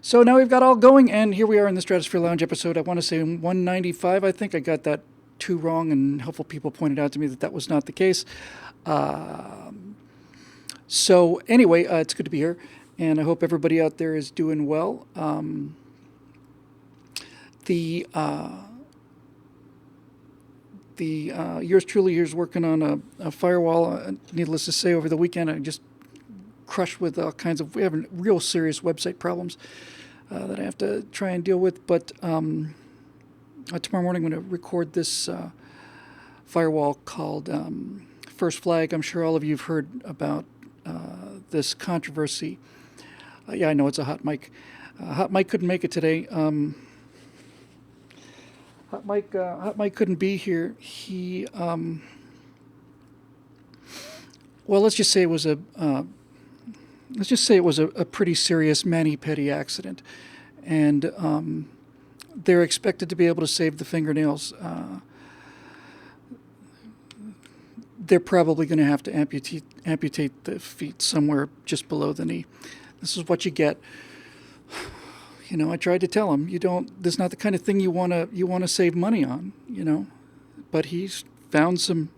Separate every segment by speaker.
Speaker 1: So now we've got all going, and here we are in the Stratosphere Lounge episode. I want to say 195. I think I got that too wrong, and helpful people pointed out to me that that was not the case. So anyway, it's good to be here, and I hope everybody out there is doing well. The yours truly is working on a firewall. Needless to say, over the weekend I just crushed with all kinds of, we have real serious website problems that I have to try and deal with. But tomorrow morning I'm going to record this firewall called First Flag. I'm sure all of you have heard about this controversy. Yeah, I know it's a hot mic. Hot Mike couldn't make it today. Hot Mike couldn't be here. He, well, let's just say it was a pretty serious mani-pedi accident, and they're expected to be able to save the fingernails. They're probably going to have to amputate the feet somewhere just below the knee. This is what you get. You know, I tried to tell him, this is not the kind of thing you want to save money on, you know. But he's found some.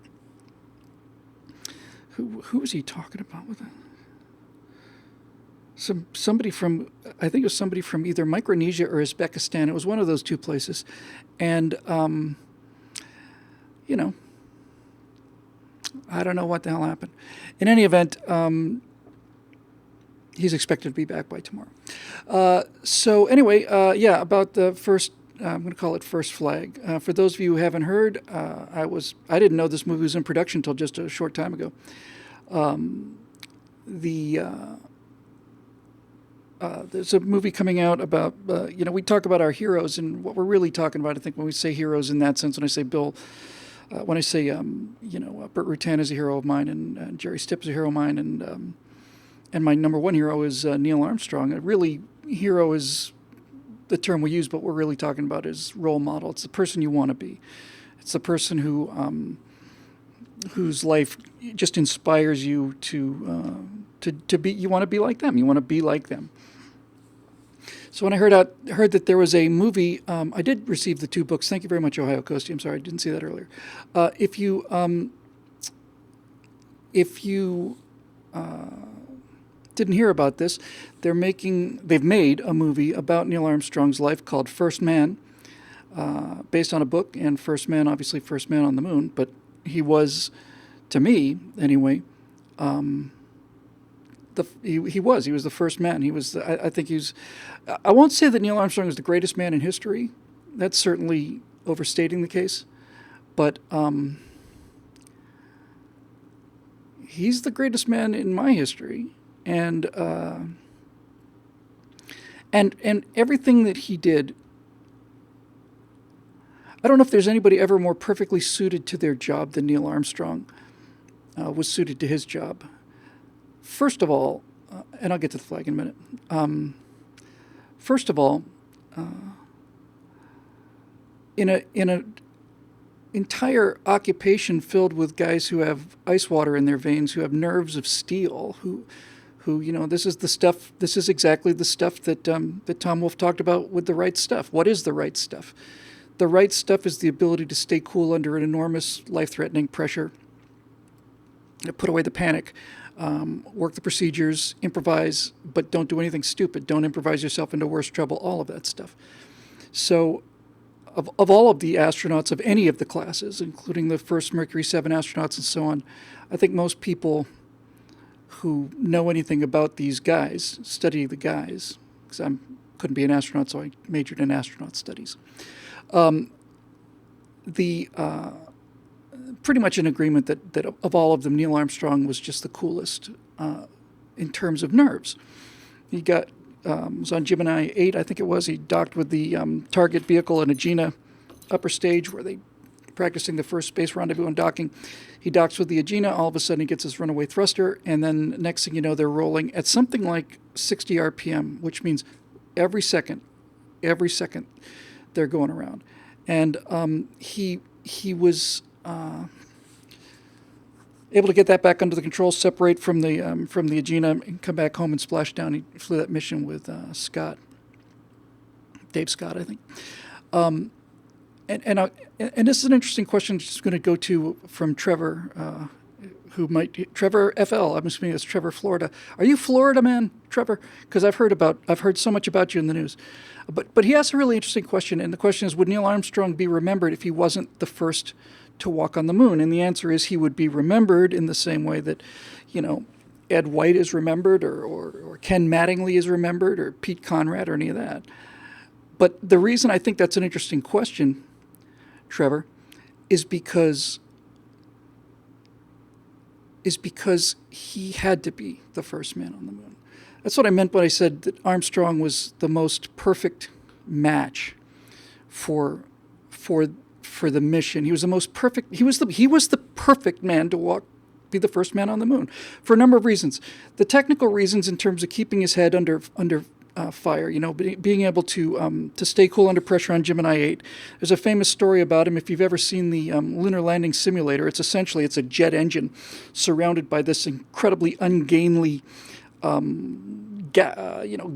Speaker 1: Who was he talking about with that? Somebody from, I think it was somebody from either Micronesia or Uzbekistan. It was one of those two places, and you know, I don't know what the hell happened. In any event, he's expected to be back by tomorrow. So anyway, yeah, about the first, I'm going to call it First Flag. For those of you who haven't heard, I didn't know this movie was in production until just a short time ago. There's a movie coming out about, we talk about our heroes, and what we're really talking about, I think, when we say heroes in that sense, when I say Burt Rutan is a hero of mine, and Jerry Stipp is a hero of mine, and my number one hero is Neil Armstrong. Really, hero is the term we use, but what we're really talking about is role model. It's the person you want to be. It's the person whose life just inspires you to be. You want to be like them. You want to be like them. So when I heard that there was a movie, I did receive the two books. Thank you very much, Ohio Coastie. I'm sorry I didn't see that earlier. If you didn't hear about this, they've made a movie about Neil Armstrong's life called First Man, based on a book, and First Man, obviously First Man on the Moon, but he was, to me anyway, he was the first man. He was, I think I won't say that Neil Armstrong is the greatest man in history. That's certainly overstating the case, but he's the greatest man in my history. And everything that he did, I don't know if there's anybody ever more perfectly suited to their job than Neil Armstrong was suited to his job. First of all, and I'll get to the flag in a minute. First of all, in a entire occupation filled with guys who have ice water in their veins, who have nerves of steel, who this is exactly the stuff that Tom Wolfe talked about with the right stuff. What is the right stuff? The right stuff is the ability to stay cool under an enormous life-threatening pressure, put away the panic, work the procedures, improvise, but don't do anything stupid. Don't improvise yourself into worse trouble, all of that stuff. So of all of the astronauts of any of the classes, including the first Mercury 7 astronauts and so on, I think most people who know anything about these guys, study the guys, because I couldn't be an astronaut, so I majored in astronaut studies. Pretty much in agreement that of all of them, Neil Armstrong was just the coolest in terms of nerves. He was on Gemini 8, I think it was. He docked with the target vehicle in Agena upper stage where they practicing the first space rendezvous and docking. He docks with the Agena. All of a sudden, he gets his runaway thruster, and then next thing you know, they're rolling at something like 60 RPM, which means every second, they're going around. And he was able to get that back under the control, separate from the Agena, and come back home and splash down. He flew that mission with Scott. Dave Scott, I think. And this is an interesting question. Just going to go to from Trevor, Trevor FL. I'm assuming it's Trevor, Florida. Are you Florida man, Trevor? Because I've heard so much about you in the news. But he asked a really interesting question, and the question is: would Neil Armstrong be remembered if he wasn't the first to walk on the moon? And the answer is he would be remembered in the same way that, Ed White is remembered, or Ken Mattingly is remembered, or Pete Conrad, or any of that. But the reason I think that's an interesting question, Trevor, is because he had to be the first man on the moon. That's what I meant when I said that Armstrong was the most perfect match for the mission. He was the most perfect. He was the perfect man to be the first man on the moon for a number of reasons. The technical reasons in terms of keeping his head under fire, being able to stay cool under pressure on Gemini 8. There's a famous story about him. If you've ever seen the lunar landing simulator, it's a jet engine surrounded by this incredibly ungainly,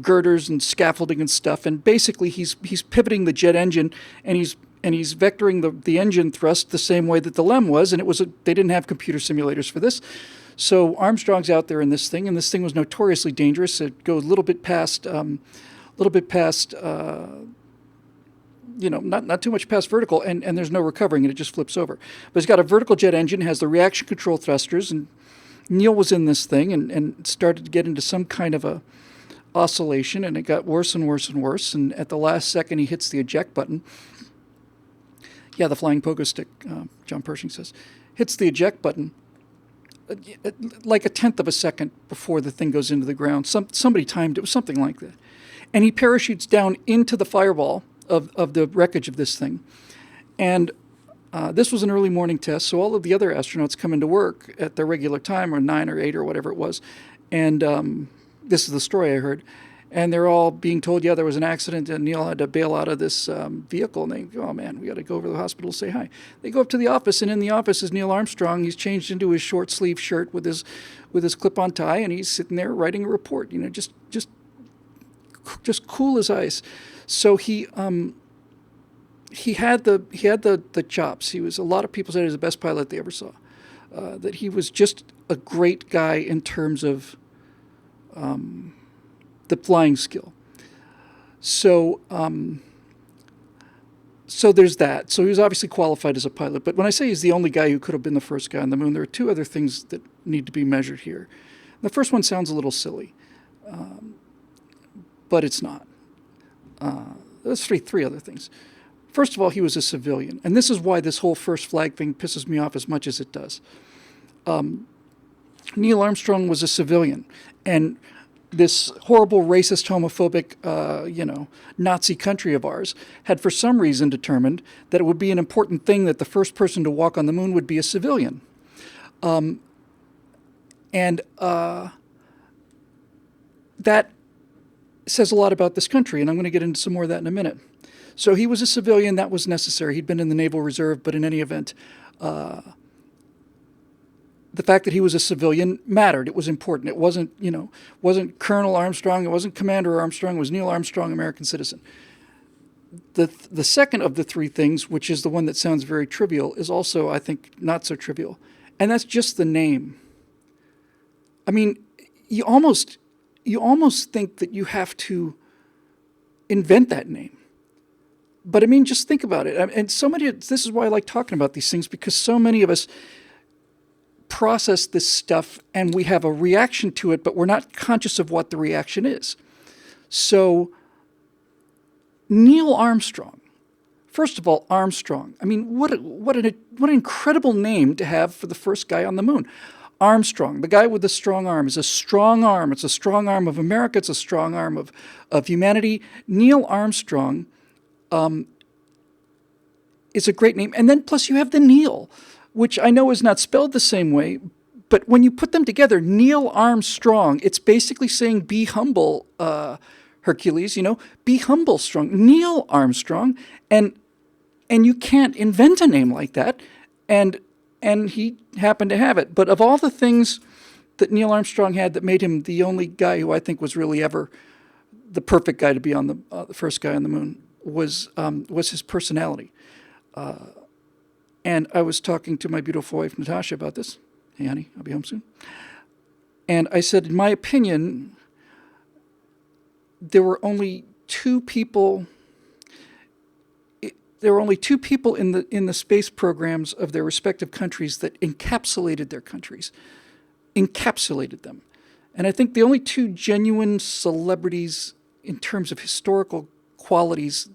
Speaker 1: girders and scaffolding and stuff. And basically, he's pivoting the jet engine, and he's vectoring the engine thrust the same way that the LEM was. And they didn't have computer simulators for this. So Armstrong's out there in this thing, and this thing was notoriously dangerous. It goes a little bit past, not too much past vertical, and there's no recovering, and it just flips over. But it's got a vertical jet engine, has the reaction control thrusters, and Neil was in this thing and started to get into some kind of a oscillation, and it got worse and worse and worse. And at the last second, he hits the eject button. Yeah, the flying pogo stick, John Pershing says, hits the eject button like a tenth of a second before the thing goes into the ground. Somebody timed it. It was something like that. And he parachutes down into the fireball of the wreckage of this thing. And this was an early morning test, so all of the other astronauts come into work at their regular time, or 9 or 8 or whatever it was. And this is the story I heard. And they're all being told, yeah, there was an accident, and Neil had to bail out of this vehicle. And they go, oh, man, we got to go over to the hospital to say hi. They go up to the office, and in the office is Neil Armstrong. He's changed into his short-sleeve shirt with his clip-on tie, and he's sitting there writing a report, just cool as ice. So he had the chops. A lot of people said he was the best pilot they ever saw. That he was just a great guy in terms of the flying skill. So there's that. So he was obviously qualified as a pilot. But when I say he's the only guy who could have been the first guy on the moon, there are two other things that need to be measured here. The first one sounds a little silly, but it's not. There's three other things. First of all, he was a civilian. And this is why this whole first flag thing pisses me off as much as it does. Neil Armstrong was a civilian. And this horrible, racist, homophobic, Nazi country of ours had for some reason determined that it would be an important thing that the first person to walk on the moon would be a civilian. And that says a lot about this country, and I'm going to get into some more of that in a minute. So he was a civilian. That was necessary. He'd been in the Naval Reserve, but in any event, the fact that he was a civilian mattered. It was important. It wasn't Colonel Armstrong. It wasn't Commander Armstrong. It was Neil Armstrong, American citizen. The second of the three things, which is the one that sounds very trivial, is also, I think, not so trivial. And that's just the name. I mean, you almost think that you have to invent that name. But I mean, just think about it. And this is why I like talking about these things, because so many of us process this stuff and we have a reaction to it, but we're not conscious of what the reaction is. So Neil Armstrong, first of all, Armstrong. I mean, what an incredible name to have for the first guy on the moon. Armstrong, the guy with the strong arm, is a strong arm. It's a strong arm of America. It's a strong arm of humanity. Neil Armstrong is a great name. And then plus you have the Neil, which I know is not spelled the same way, but when you put them together, Neil Armstrong, it's basically saying be humble, Hercules, be humble, strong. Neil Armstrong, and you can't invent a name like that, and he happened to have it. But of all the things that Neil Armstrong had that made him the only guy who I think was really ever the perfect guy to be on the first guy on the moon, was his personality. And I was talking to my beautiful wife Natasha about this. Hey, honey, I'll be home soon. And I said, in my opinion, there were only two people. There were only two people in the space programs of their respective countries that encapsulated their countries, encapsulated them. And I think the only two genuine celebrities in terms of historical qualities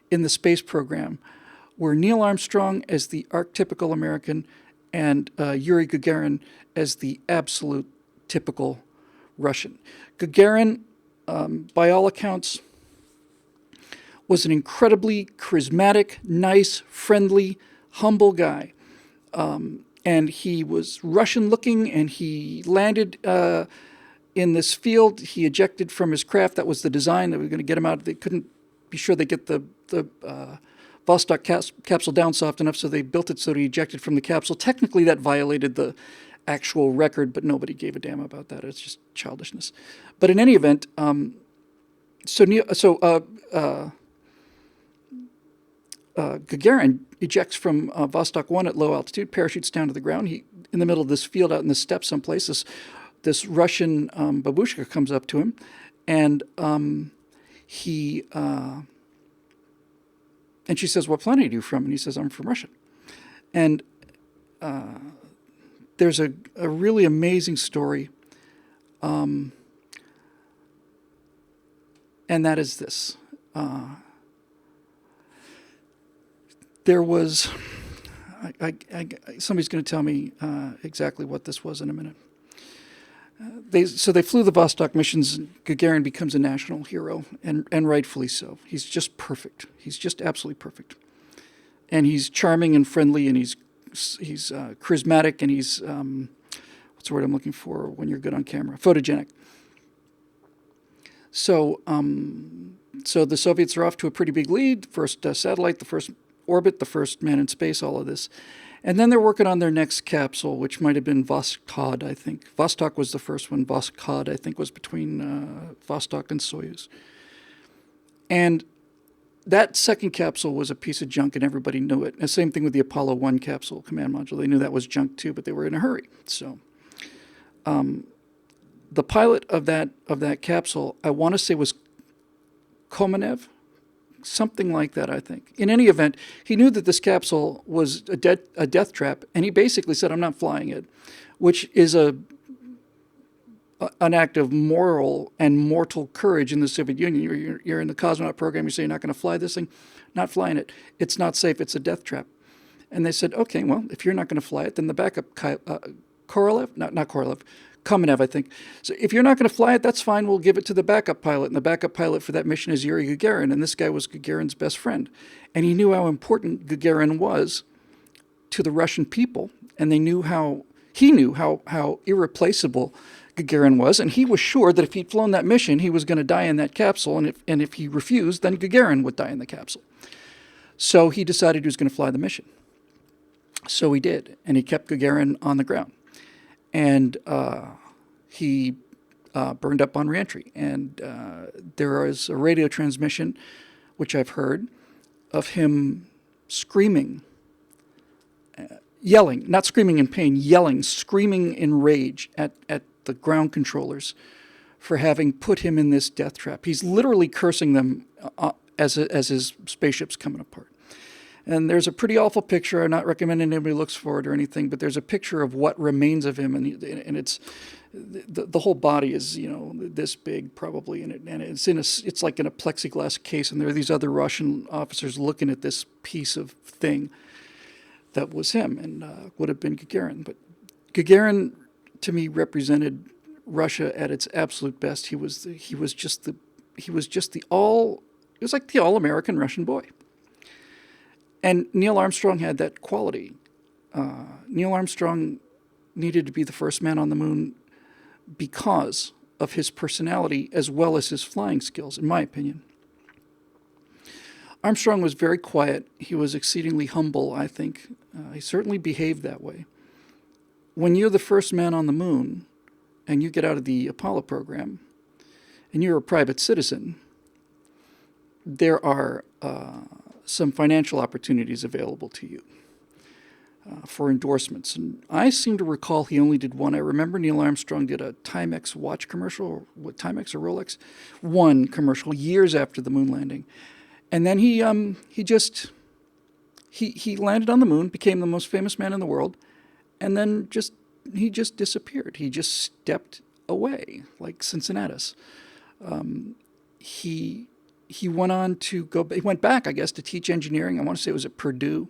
Speaker 1: in the space program were Neil Armstrong as the archetypical American and Yuri Gagarin as the absolute typical Russian. Gagarin, by all accounts, was an incredibly charismatic, nice, friendly, humble guy. And he was Russian-looking, and he landed in this field. He ejected from his craft. That was the design. That was going to get him out. They couldn't be sure they get the Vostok capsule down soft enough, so they built it so he ejected from the capsule. Technically, that violated the actual record, but nobody gave a damn about that. It's just childishness. But in any event, Gagarin ejects from Vostok 1 at low altitude, parachutes down to the ground. He, in the middle of this field out in the steppe someplace, this Russian babushka comes up to him, and she says, "What planet are you from?" And he says, "I'm from Russia." And there's a really amazing story, and that is this. There was, somebody's going to tell me exactly what this was in a minute. They flew the Vostok missions. Gagarin becomes a national hero, and rightfully so. He's just perfect. He's just absolutely perfect. And he's charming and friendly, and he's charismatic, and he's, what's the word I'm looking for when you're good on camera? Photogenic. So the Soviets are off to a pretty big lead. First satellite, the first orbit, the first man in space, all of this. And then they're working on their next capsule, which might have been Vostok, I think. Vostok was the first one. Vostok, I think, was between Vostok and Soyuz. And that second capsule was a piece of junk, and everybody knew it. And the same thing with the Apollo 1 capsule command module. They knew that was junk too, but they were in a hurry. So the pilot of that capsule, I want to say, was Komenev. Something like that, I think. In any event, he knew that this capsule was a death trap, and he basically said, "I'm not flying it," which is an act of moral and mortal courage in the Soviet Union. You're in the cosmonaut program. You say you're not going to fly this thing. Not flying it. It's not safe. It's a death trap. And they said, "Okay, well, if you're not going to fly it, then the backup Kamenev, I think. So if you're not going to fly it, that's fine. We'll give it to the backup pilot." And the backup pilot for that mission is Yuri Gagarin. And this guy was Gagarin's best friend. And he knew how important Gagarin was to the Russian people. And he knew how irreplaceable Gagarin was. And he was sure that if he'd flown that mission, he was going to die in that capsule. And if he refused, then Gagarin would die in the capsule. So he decided he was going to fly the mission. So he did. And he kept Gagarin on the ground. And he burned up on reentry. And there is a radio transmission, which I've heard, of him screaming, yelling, not screaming in pain, yelling, screaming in rage at the ground controllers for having put him in this death trap. He's literally cursing them as his spaceship's coming apart. And there's a pretty awful picture. I'm not recommending anybody looks for it or anything, but there's a picture of what remains of him, and it's the whole body is this big probably, and it's like in a plexiglass case, and there are these other Russian officers looking at this piece of thing that was him and would have been Gagarin. But Gagarin to me represented Russia at its absolute best. He was like the all-American Russian boy. And Neil Armstrong had that quality. Neil Armstrong needed to be the first man on the moon because of his personality as well as his flying skills, in my opinion. Armstrong was very quiet. He was exceedingly humble, I think. He certainly behaved that way. When you're the first man on the moon and you get out of the Apollo program and you're a private citizen, there are some financial opportunities available to you for endorsements. And I seem to recall he only did one. I remember Neil Armstrong did a Timex watch commercial, or what, Timex or Rolex, one commercial years after the moon landing, and then he landed on the moon, became the most famous man in the world, and then he just disappeared. He just stepped away like Cincinnatus. He went on to go. He went back, I guess, to teach engineering. I want to say it was at Purdue,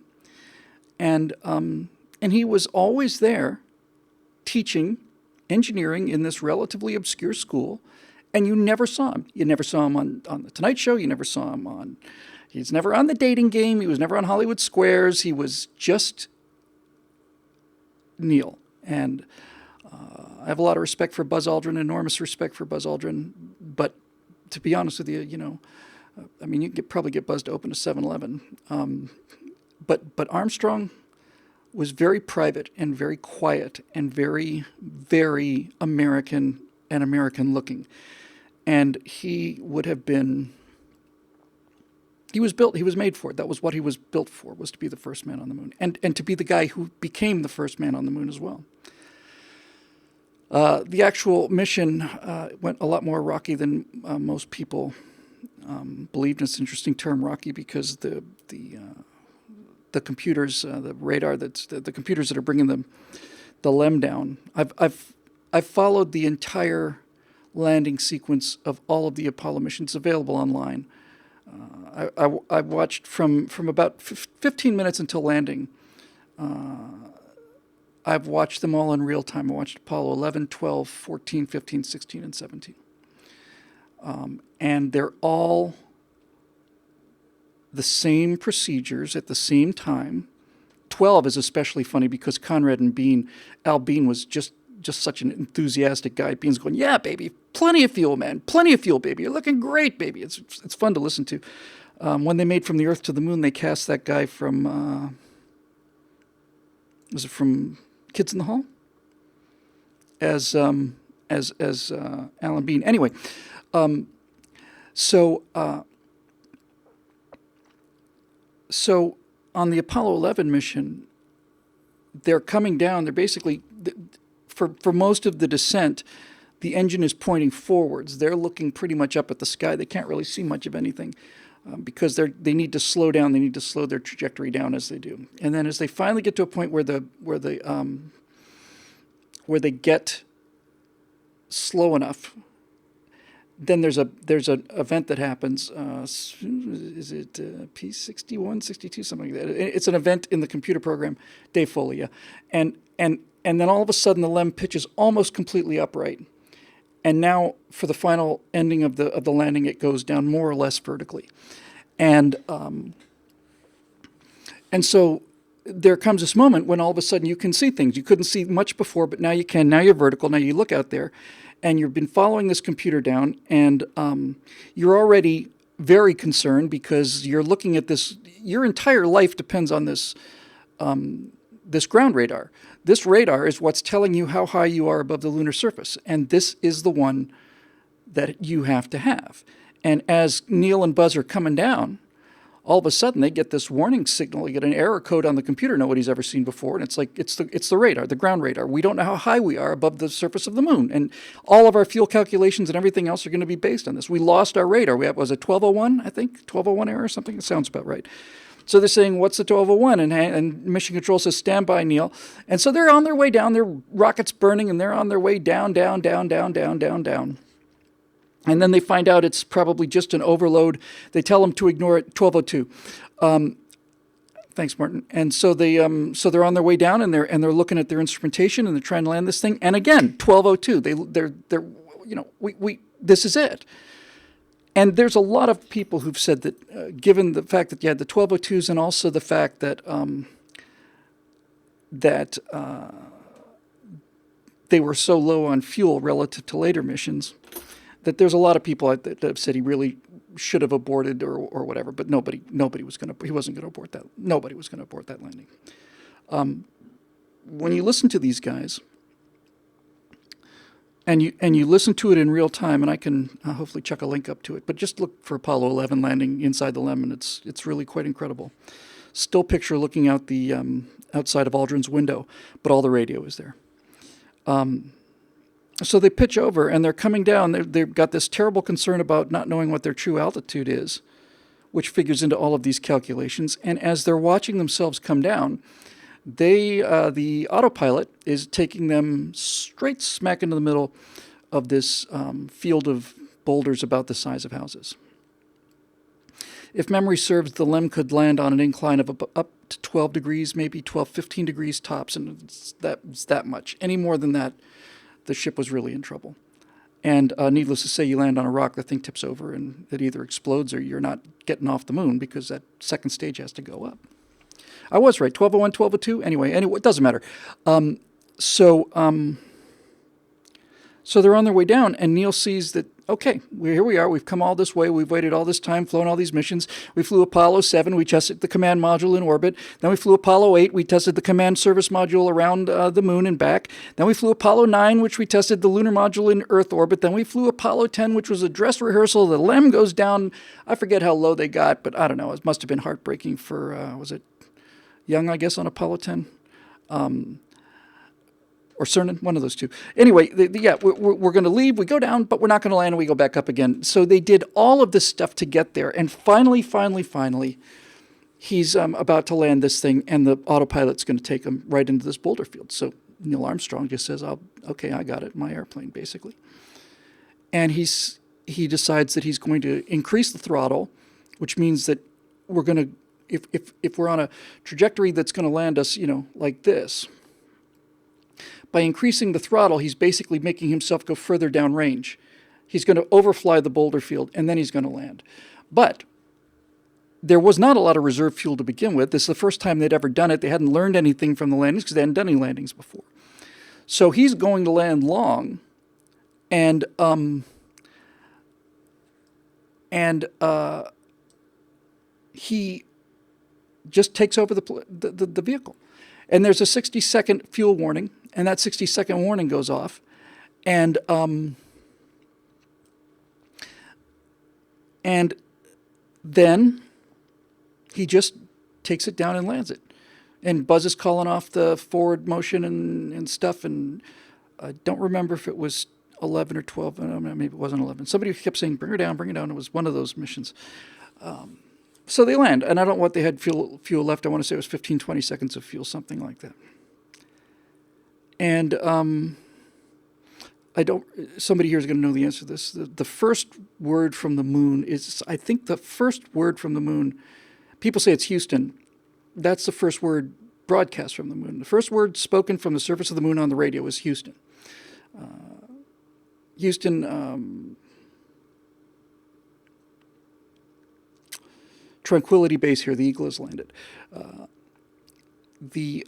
Speaker 1: and he was always there, teaching engineering in this relatively obscure school, and you never saw him. You never saw him on the Tonight Show. You never saw him on. He's never on The Dating Game. He was never on Hollywood Squares. He was just Neil. And I have a lot of respect for Buzz Aldrin, enormous respect for Buzz Aldrin. But to be honest with you, I mean, you could probably get Buzz to open a 7-Eleven. But Armstrong was very private and very quiet and very, very American and American looking. And he would have been... He was made for it. That was what he was built for, was to be the first man on the moon. And to be the guy who became the first man on the moon as well. The actual mission went a lot more rocky than most people believed. It's an interesting term, rocky, because the computers, the radar, the computers that are bringing the LEM down. I've followed the entire landing sequence of all of the Apollo missions available online. I watched from about 15 minutes until landing. I've watched them all in real time. I watched Apollo 11, 12, 14, 15, 16, and 17. And they're all the same procedures at the same time. 12 is especially funny because Conrad and Al Bean was just such an enthusiastic guy. Bean's going, yeah, baby, plenty of fuel, man, plenty of fuel, baby. You're looking great, baby. It's fun to listen to. When they made From the Earth to the Moon, they cast that guy from, was it from Kids in the Hall? As Alan Bean. Anyway, so on the Apollo 11 mission, they're coming down. They're basically, for most of the descent, the engine is pointing forwards. They're looking pretty much up at the sky. They can't really see much of anything because they need to slow down. They need to slow their trajectory down as they do. And then as they finally get to a point where they get slow enough, then there's an event that happens. Is it P61, 62, something like that? It's an event in the computer program, Dave Foley, yeah. And then all of a sudden the LEM pitches almost completely upright. And now for the final ending of the landing, it goes down more or less vertically. And so there comes this moment when all of a sudden you can see things. You couldn't see much before, but now you can. Now you're vertical. Now you look out there, and you've been following this computer down, and you're already very concerned because you're looking at this. Your entire life depends on this this ground radar. This radar is what's telling you how high you are above the lunar surface, and this is the one that you have to have. And as Neil and Buzz are coming down, all of a sudden they get this warning signal. You get an error code on the computer nobody's ever seen before, and it's like it's the radar, the ground radar. We don't know how high we are above the surface of the moon, and all of our fuel calculations and everything else are going to be based on this. We lost our radar. Was it 1201? I think 1201 error or something. It sounds about right. So they're saying, what's the 1201? And Mission Control says, stand by, Neil. And so they're on their way down. Their rocket's burning, and they're on their way down, down, down, down, down, down, down. And then they find out it's probably just an overload. They tell them to ignore it, 1202. Thanks, Martin. And so they're on their way down, and they're looking at their instrumentation, and they're trying to land this thing. And again, 1202. This is it. And there's a lot of people who've said that, given the fact that you had the 1202s and also the fact that they were so low on fuel relative to later missions, that there's a lot of people that have said he really should have aborted or whatever. But nobody was going to. He wasn't going to abort that. Nobody was going to abort that landing. When you listen to these guys, and you listen to it in real time, and I can hopefully chuck a link up to it. But just look for Apollo 11 landing inside the LEM, and it's really quite incredible. Still picture looking out the outside of Aldrin's window, but all the radio is there. So they pitch over, and they're coming down. They've got this terrible concern about not knowing what their true altitude is, which figures into all of these calculations. And as they're watching themselves come down, the autopilot is taking them straight smack into the middle of this field of boulders about the size of houses. If memory serves, the LEM could land on an incline of up to 12 degrees, maybe 12, 15 degrees tops, and it's that much. Any more than that, the ship was really in trouble. And needless to say, you land on a rock, the thing tips over, and it either explodes or you're not getting off the moon because that second stage has to go up. I was right, 1201, 1202. Anyway, it doesn't matter. So they're on their way down, and Neil sees that, okay, here we are. We've come all this way. We've waited all this time, flown all these missions. We flew Apollo 7. We tested the command module in orbit. Then we flew Apollo 8. We tested the command service module around the moon and back. Then we flew Apollo 9, which we tested the lunar module in Earth orbit. Then we flew Apollo 10, which was a dress rehearsal. The LEM goes down. I forget how low they got, but I don't know. It must have been heartbreaking for, was it Young, I guess, on Apollo 10? Or Cernan, one of those two. Anyway, we're going to leave. We go down, but we're not going to land, and we go back up again. So they did all of this stuff to get there. And finally, he's about to land this thing, and the autopilot's going to take him right into this boulder field. So Neil Armstrong just says, okay, I got it, my airplane, basically. And he decides that he's going to increase the throttle, which means that we're going to, if we're on a trajectory that's going to land us, like this, by increasing the throttle, he's basically making himself go further downrange. He's going to overfly the boulder field, and then he's going to land. But there was not a lot of reserve fuel to begin with. This is the first time they'd ever done it. They hadn't learned anything from the landings because they hadn't done any landings before. So he's going to land long, and he just takes over the vehicle. And there's a 60-second fuel warning, and that 60-second warning goes off. And then he just takes it down and lands it. And Buzz is calling off the forward motion and stuff. And I don't remember if it was 11 or 12. Maybe it wasn't 11. Somebody kept saying, bring her down, bring her down. It was one of those missions. So they land, and I don't know what they had fuel left. I want to say it was 15, 20 seconds of fuel, something like that. And somebody here is going to know the answer to this. The first word from the moon is, I think the first word from the moon, people say it's Houston. That's the first word broadcast from the moon. The first word spoken from the surface of the moon on the radio is Houston. Houston... Tranquility Base here. The Eagle has landed. But the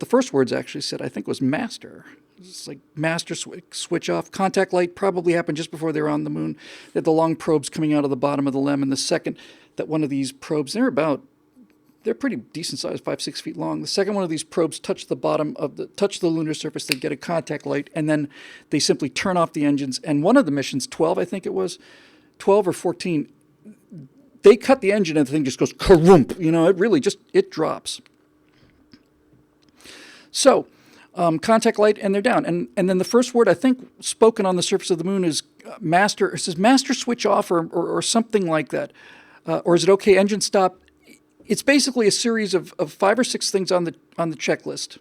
Speaker 1: first words actually said, I think, was master. It's like master switch off. Contact light probably happened just before they were on the moon. They had the long probes coming out of the bottom of the LEM, and the second that one of these probes, they're pretty decent size, 5-6 feet long. The second one of these probes touch the lunar surface, they get a contact light, and then they simply turn off the engines. And one of the missions, 12, I think it was, 12 or 14. They cut the engine and the thing just goes karump. It really it drops. So, contact light, and they're down. And then the first word, I think, spoken on the surface of the moon is master. It says master switch off or something like that. Or is it okay, engine stop? It's basically a series of 5 or 6 things on the checklist.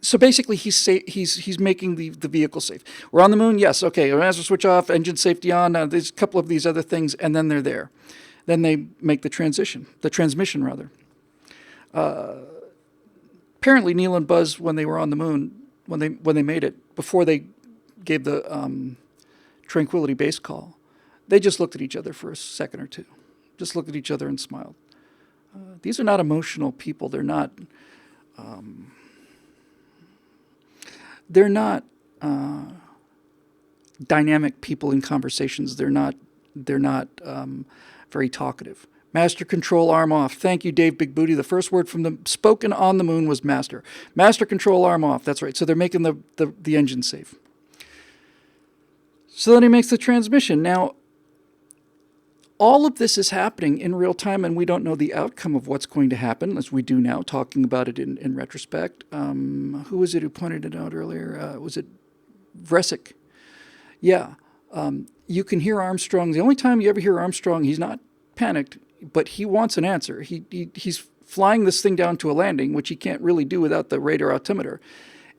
Speaker 1: So basically, he's making the vehicle safe. We're on the moon, yes, okay. Master switch off, engine safety on. There's a couple of these other things, and then they're there. Then they make the transmission rather. Apparently, Neil and Buzz, when they were on the moon, when they made it, before they gave the Tranquility Base call, they just looked at each other for a second or two, just looked at each other and smiled. These are not emotional people. They're not. They're not dynamic people in conversations. They're not very talkative. Master control arm off. Thank you, Dave Big Booty. The first word from the spoken on the moon was master. Master control arm off. That's right. So they're making the engine safe. So then he makes the transmission. Now, all of this is happening in real time, and we don't know the outcome of what's going to happen, as we do now, talking about it in retrospect. Who was it who pointed it out earlier? Was it Vresic? Yeah. You can hear Armstrong. The only time you ever hear Armstrong, he's not panicked, but he wants an answer. He's flying this thing down to a landing, which he can't really do without the radar altimeter.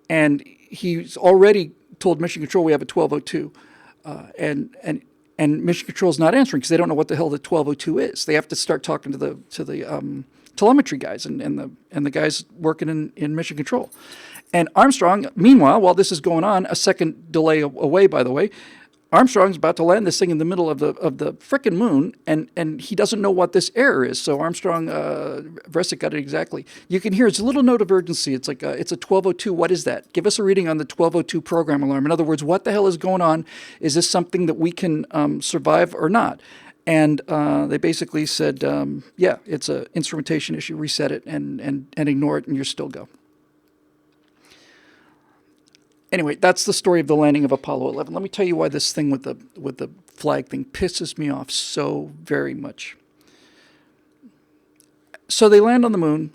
Speaker 1: And he's already told Mission Control we have a 1202. And Mission Control is not answering because they don't know what the hell the 1202 is. They have to start talking to the telemetry guys and the guys working in Mission Control. And Armstrong, meanwhile, while this is going on, a second delay away, by the way, Armstrong's about to land this thing in the middle of the frickin' moon, and he doesn't know what this error is. So Armstrong, Vresic got it exactly. You can hear it's a little note of urgency. It's like it's a 1202. What is that? Give us a reading on the 1202 program alarm. In other words, what the hell is going on? Is this something that we can survive or not? And they basically said, yeah, it's an instrumentation issue. Reset it and ignore it, and you're still go. Anyway, that's the story of the landing of Apollo 11. Let me tell you why this thing with the flag thing pisses me off so very much. So they land on the moon.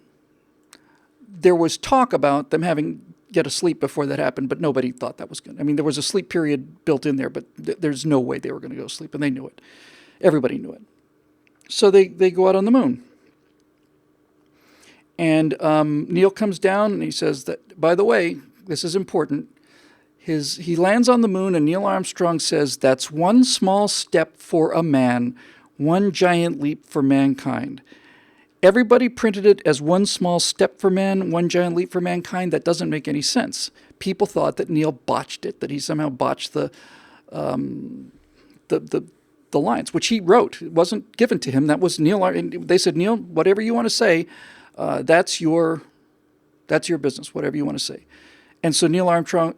Speaker 1: There was talk about them having get a sleep before that happened, but nobody thought that was good. I mean, there was a sleep period built in there, but there's no way they were going to go to sleep, and they knew it. Everybody knew it. So they go out on the moon. And Neil comes down and he says that, by the way, this is important. He lands on the moon, and Neil Armstrong says, that's one small step for a man, one giant leap for mankind. Everybody printed it as one small step for man, one giant leap for mankind. That doesn't make any sense. People thought that Neil botched it, that he somehow botched the lines, which he wrote. It wasn't given to him. That was Neil. They said, Neil, whatever you want to say, that's your business, whatever you want to say. And so Neil Armstrong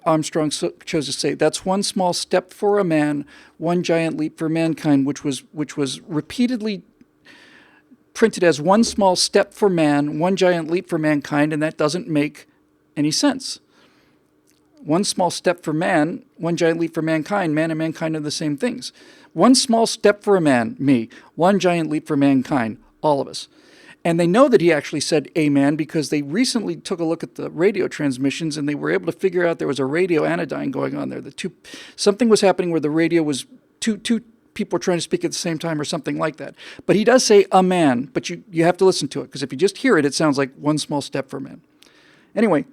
Speaker 1: chose to say, that's one small step for a man, one giant leap for mankind, which was repeatedly printed as one small step for man, one giant leap for mankind, and that doesn't make any sense. One small step for man, one giant leap for mankind. Man and mankind are the same things. One small step for a man, me. One giant leap for mankind, all of us. And they know that he actually said amen because they recently took a look at the radio transmissions and they were able to figure out there was a radio anodyne going on there. Something was happening where the radio was two people were trying to speak at the same time or something like that. But he does say a man, but you have to listen to it because if you just hear it, it sounds like one small step for man. Anyway,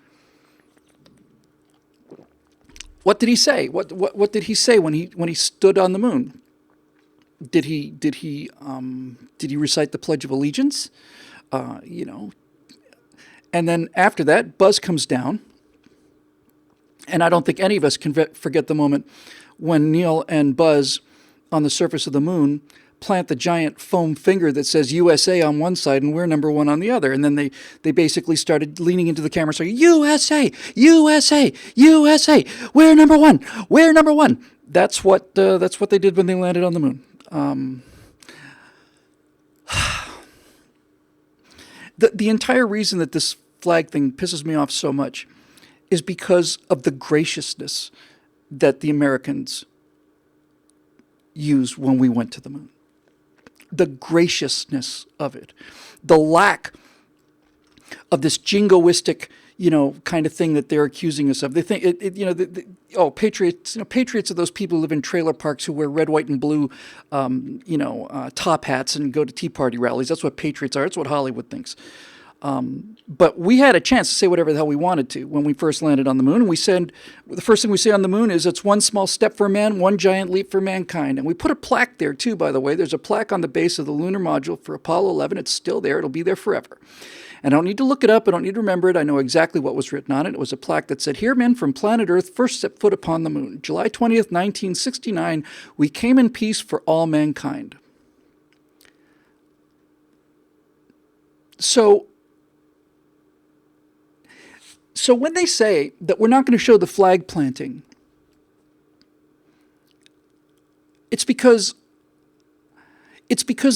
Speaker 1: what did he say? What did he say when he stood on the moon? Did he recite the Pledge of Allegiance? And then after that, Buzz comes down, and I don't think any of us can forget the moment when Neil and Buzz on the surface of the moon plant the giant foam finger that says USA on one side and we're number one on the other. And then they basically started leaning into the camera saying, USA, USA, USA, we're number one, we're number one. That's what they did when they landed on the moon. The entire reason that this flag thing pisses me off so much is because of the graciousness that the Americans used when we went to the moon. The graciousness of it. The lack of this jingoistic, kind of thing that they're accusing us of. They think, patriots. Patriots are those people who live in trailer parks who wear red, white, and blue, top hats and go to Tea Party rallies. That's what patriots are. That's what Hollywood thinks. But we had a chance to say whatever the hell we wanted to when we first landed on the moon. And we said, the first thing we say on the moon is it's one small step for man, one giant leap for mankind. And we put a plaque there too, by the way. There's a plaque on the base of the lunar module for Apollo 11. It's still there. It'll be there forever. And I don't need to look it up. I don't need to remember it. I know exactly what was written on it. It was a plaque that said, "Here men from planet Earth first set foot upon the moon. July 20th, 1969, we came in peace for all mankind." So when they say that we're not going to show the flag planting, it's because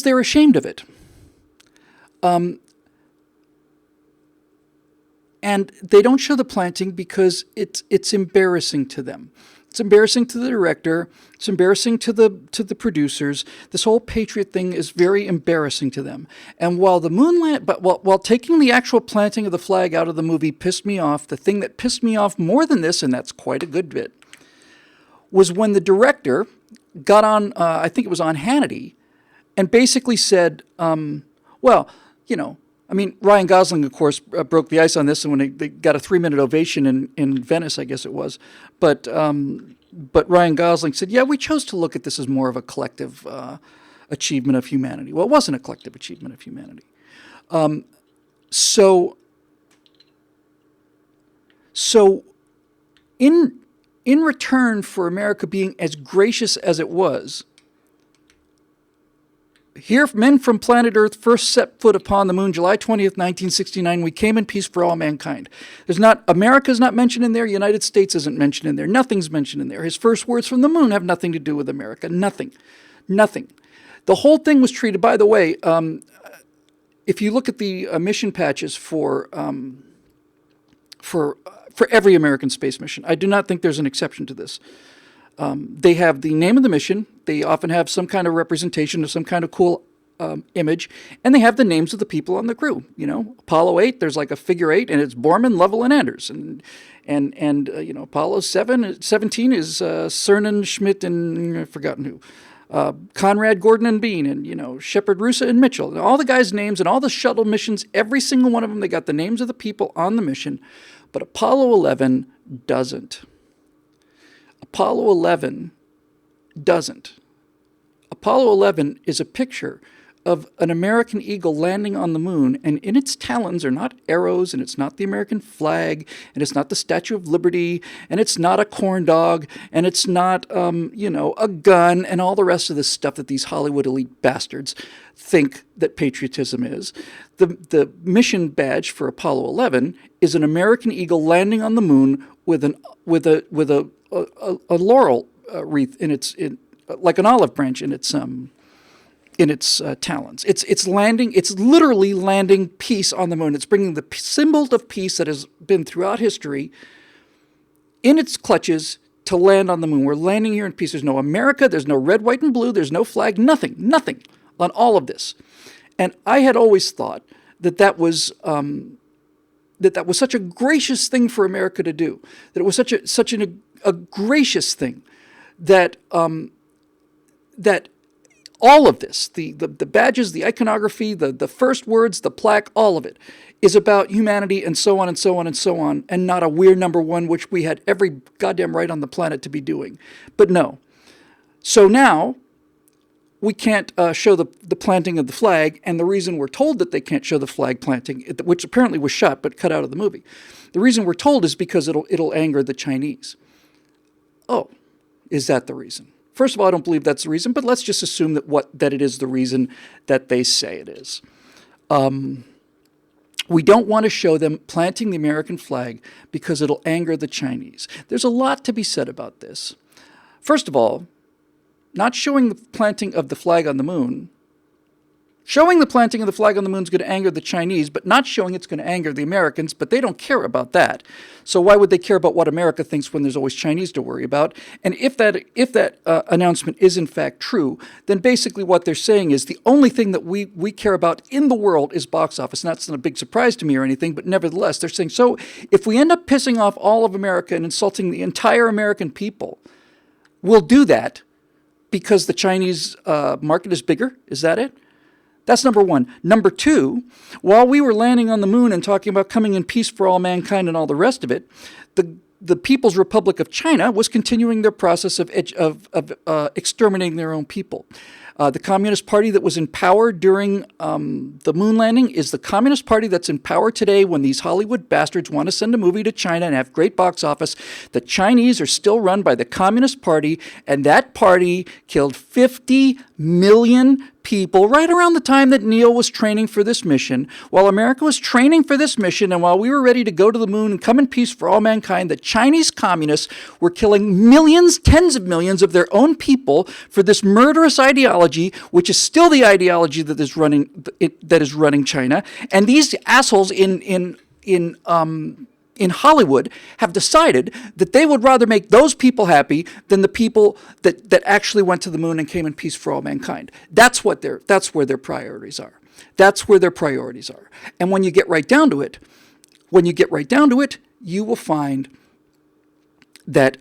Speaker 1: they're ashamed of it. And they don't show the planting because it's embarrassing to them. It's embarrassing to the director. It's embarrassing to the producers. This whole patriot thing is very embarrassing to them. And while the while taking the actual planting of the flag out of the movie pissed me off, the thing that pissed me off more than this, and that's quite a good bit, was when the director got on, I think it was on Hannity, and basically said, well, you know, I mean, Ryan Gosling, of course, broke the ice on this, and when they got a 3-minute ovation in Venice, I guess it was. But Ryan Gosling said, yeah, we chose to look at this as more of a collective achievement of humanity. Well, it wasn't a collective achievement of humanity. So in return for America being as gracious as it was, here, men from planet Earth first set foot upon the moon, July 20th, 1969. We came in peace for all mankind. America's not mentioned in there. United States isn't mentioned in there. Nothing's mentioned in there. His first words from the moon have nothing to do with America. Nothing. The whole thing was treated, by the way, if you look at the mission patches for every American space mission, I do not think there's an exception to this. They have the name of the mission. They often have some kind of representation of some kind of cool image, and they have the names of the people on the crew. You know, Apollo 8, there's like a figure 8, and it's Borman, Lovell, and Anders. And you know, Apollo 17 is Cernan, Schmidt, and I've forgotten who. Conrad, Gordon, and Bean, and, you know, Shepard, Russa, and Mitchell. And all the guys' names and all the shuttle missions, every single one of them, they got the names of the people on the mission. But Apollo 11 doesn't. Apollo 11 doesn't. Apollo 11 is a picture of an American eagle landing on the moon, and in its talons are not arrows, and it's not the American flag, and it's not the Statue of Liberty, and it's not a corn dog, and it's not, you know, a gun, and all the rest of this stuff that these Hollywood elite bastards think that patriotism is. The mission badge for Apollo 11 is an American eagle landing on the moon with a laurel wreath like an olive branch in its talons. It's landing. It's literally landing peace on the moon. It's bringing the symbol of peace that has been throughout history in its clutches to land on the moon. We're landing here in peace. There's no America. There's no red, white, and blue. There's no flag. Nothing on all of this. And I had always thought that was such a gracious thing for America to do. That it was such a gracious thing that that all of this, the badges, the iconography, the first words, the plaque, all of it is about humanity and so on and so on and so on, and not a weird number one, which we had every goddamn right on the planet to be doing. But no. So now we can't show the planting of the flag, and the reason we're told that they can't show the flag planting, which apparently was shot but cut out of the movie, the reason we're told is because it'll anger the Chinese. Oh, is that the reason? First of all, I don't believe that's the reason, but let's just assume that it is the reason that they say it is. We don't want to show them planting the American flag because it'll anger the Chinese. There's a lot to be said about this. First of all, not showing the planting of the flag on the moon. Showing the planting of the flag on the moon is going to anger the Chinese, but not showing it's going to anger the Americans, but they don't care about that. So why would they care about what America thinks when there's always Chinese to worry about? And if that announcement is in fact true, then basically what they're saying is the only thing that we care about in the world is box office. And that's not a big surprise to me or anything, but nevertheless, they're saying, so if we end up pissing off all of America and insulting the entire American people, we'll do that because the Chinese market is bigger. Is that it? That's number one. Number two, while we were landing on the moon and talking about coming in peace for all mankind and all the rest of it, the People's Republic of China was continuing their process of exterminating their own people. The Communist Party that was in power during the moon landing is the Communist Party that's in power today when these Hollywood bastards want to send a movie to China and have great box office. The Chinese are still run by the Communist Party, and that party killed 50 million people right around the time that Neil was training for this mission, while America was training for this mission, and while we were ready to go to the moon and come in peace for all mankind, the Chinese communists were killing millions, tens of millions of their own people for this murderous ideology, which is still the ideology that is running China. And these assholes in Hollywood have decided that they would rather make those people happy than the people that actually went to the moon and came in peace for all mankind. That's where their priorities are. That's where their priorities are. And when you get right down to it, you will find that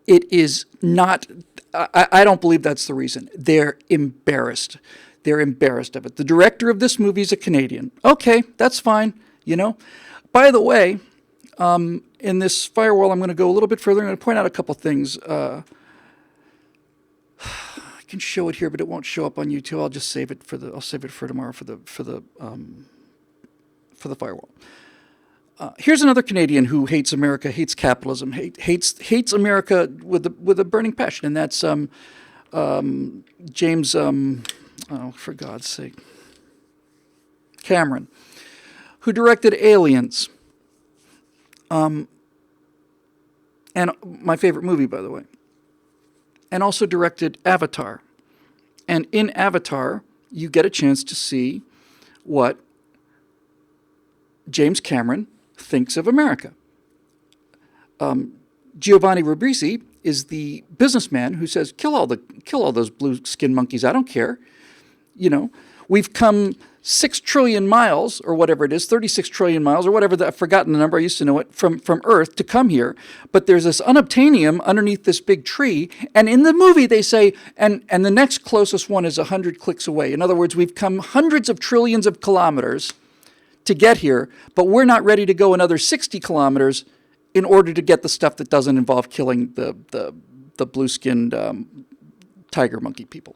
Speaker 1: it is not, I don't believe that's the reason. They're embarrassed. They're embarrassed of it. The director of this movie is a Canadian. Okay, that's fine, you know. By the way, in this firewall, I'm going to go a little bit further. I'm going to point out a couple things. I can show it here, but it won't show up on YouTube. I'll just save it for tomorrow for the firewall. Here's another Canadian who hates America, hates capitalism, hates America with a burning passion, and that's James. Oh, for God's sake, Cameron, who directed Aliens. And my favorite movie, by the way. And also directed Avatar. And in Avatar, you get a chance to see what James Cameron thinks of America. Giovanni Ribisi is the businessman who says, kill all those blue skin monkeys. I don't care. You know, we've come 6 trillion miles, or whatever it is, 36 trillion miles, or whatever, I've forgotten the number, I used to know it, from Earth to come here. But there's this unobtainium underneath this big tree, and in the movie they say, and the next closest one is 100 clicks away. In other words, we've come hundreds of trillions of kilometers to get here, but we're not ready to go another 60 kilometers in order to get the stuff that doesn't involve killing the blue-skinned tiger monkey people.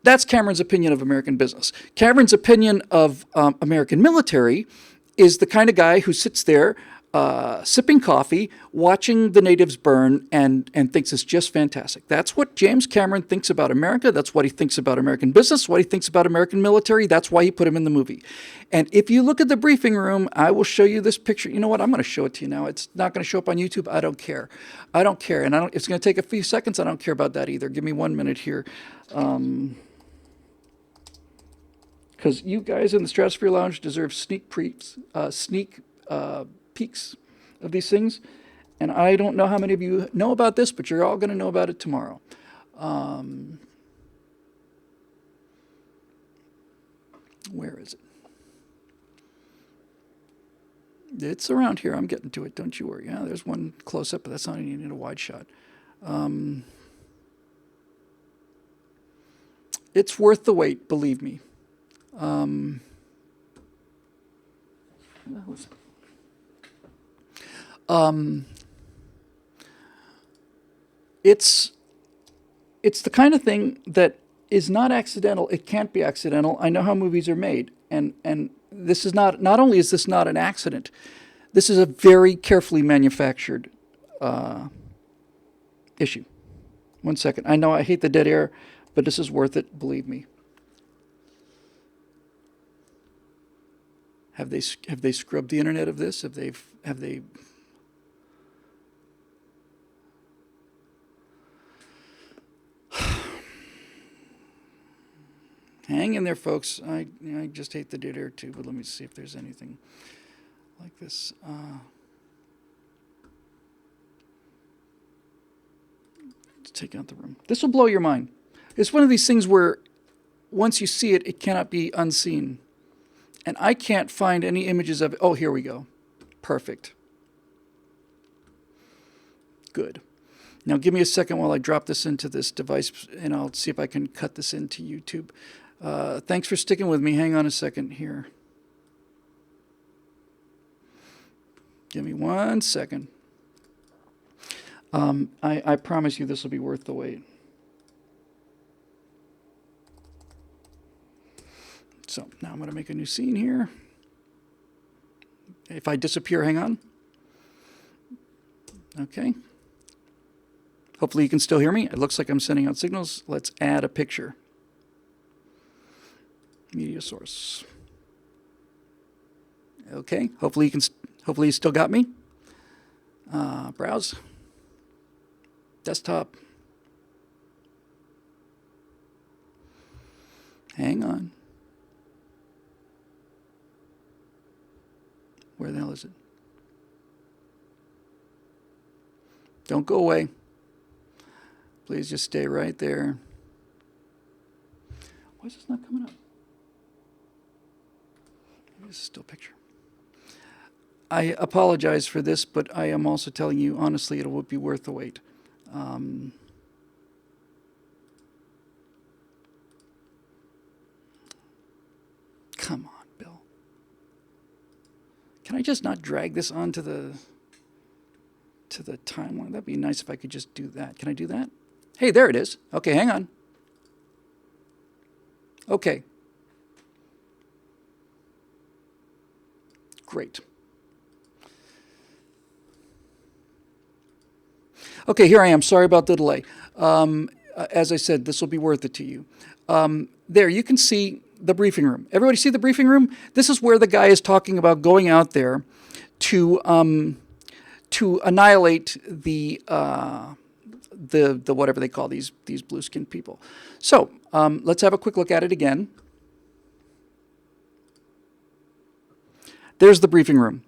Speaker 1: That's Cameron's opinion of American business. Cameron's opinion of American military is the kind of guy who sits there sipping coffee, watching the natives burn, and thinks it's just fantastic. That's what James Cameron thinks about America. That's what he thinks about American business, what he thinks about American military. That's why he put him in the movie. And if you look at the briefing room, I will show you this picture. You know what? I'm going to show it to you now. It's not going to show up on YouTube. I don't care. I don't care. And it's going to take a few seconds. I don't care about that either. Give me 1 minute here. Because you guys in the Stratosphere Lounge deserve sneak peeks of these things. And I don't know how many of you know about this, but you're all going to know about it tomorrow. Where is it? It's around here. I'm getting to it. Don't you worry. Yeah, there's one close up, but that's not even a wide shot. It's worth the wait, believe me. It's the kind of thing that is not accidental. It can't be accidental. I know how movies are made, and this is not only is this not an accident, this is a very carefully manufactured issue. 1 second. I know I hate the dead air, but this is worth it, believe me. Have they scrubbed the internet of this? Have they? Hang in there, folks. I just hate the dead air too, but let me see if there's anything like this. Let's take out the room. This will blow your mind. It's one of these things where once you see it, it cannot be unseen. And I can't find any images of it. Oh, here we go. Perfect. Good. Now give me a second while I drop this into this device, and I'll see if I can cut this into YouTube. Thanks for sticking with me. Hang on a second here. Give me 1 second. I promise you this will be worth the wait. So now I'm going to make a new scene here. If I disappear, hang on. Okay. Hopefully you can still hear me. It looks like I'm sending out signals. Let's add a picture. Media source. Okay, hopefully you still got me. Browse. Desktop. Hang on. Where the hell is it? Don't go away. Please just stay right there. Why is this not coming up? Maybe this is still a picture. I apologize for this, but I am also telling you, honestly, it would be worth the wait. Come on, Bill. Can I just not drag this onto the timeline? That'd be nice if I could just do that. Can I do that? Hey, there it is. Okay, hang on. Okay. Great. Okay, here I am. Sorry about the delay. As I said, this will be worth it to you. There, you can see the briefing room. Everybody see the briefing room? This is where the guy is talking about going out there to annihilate the whatever they call these blue-skinned people. So let's have a quick look at it again. There's the briefing room.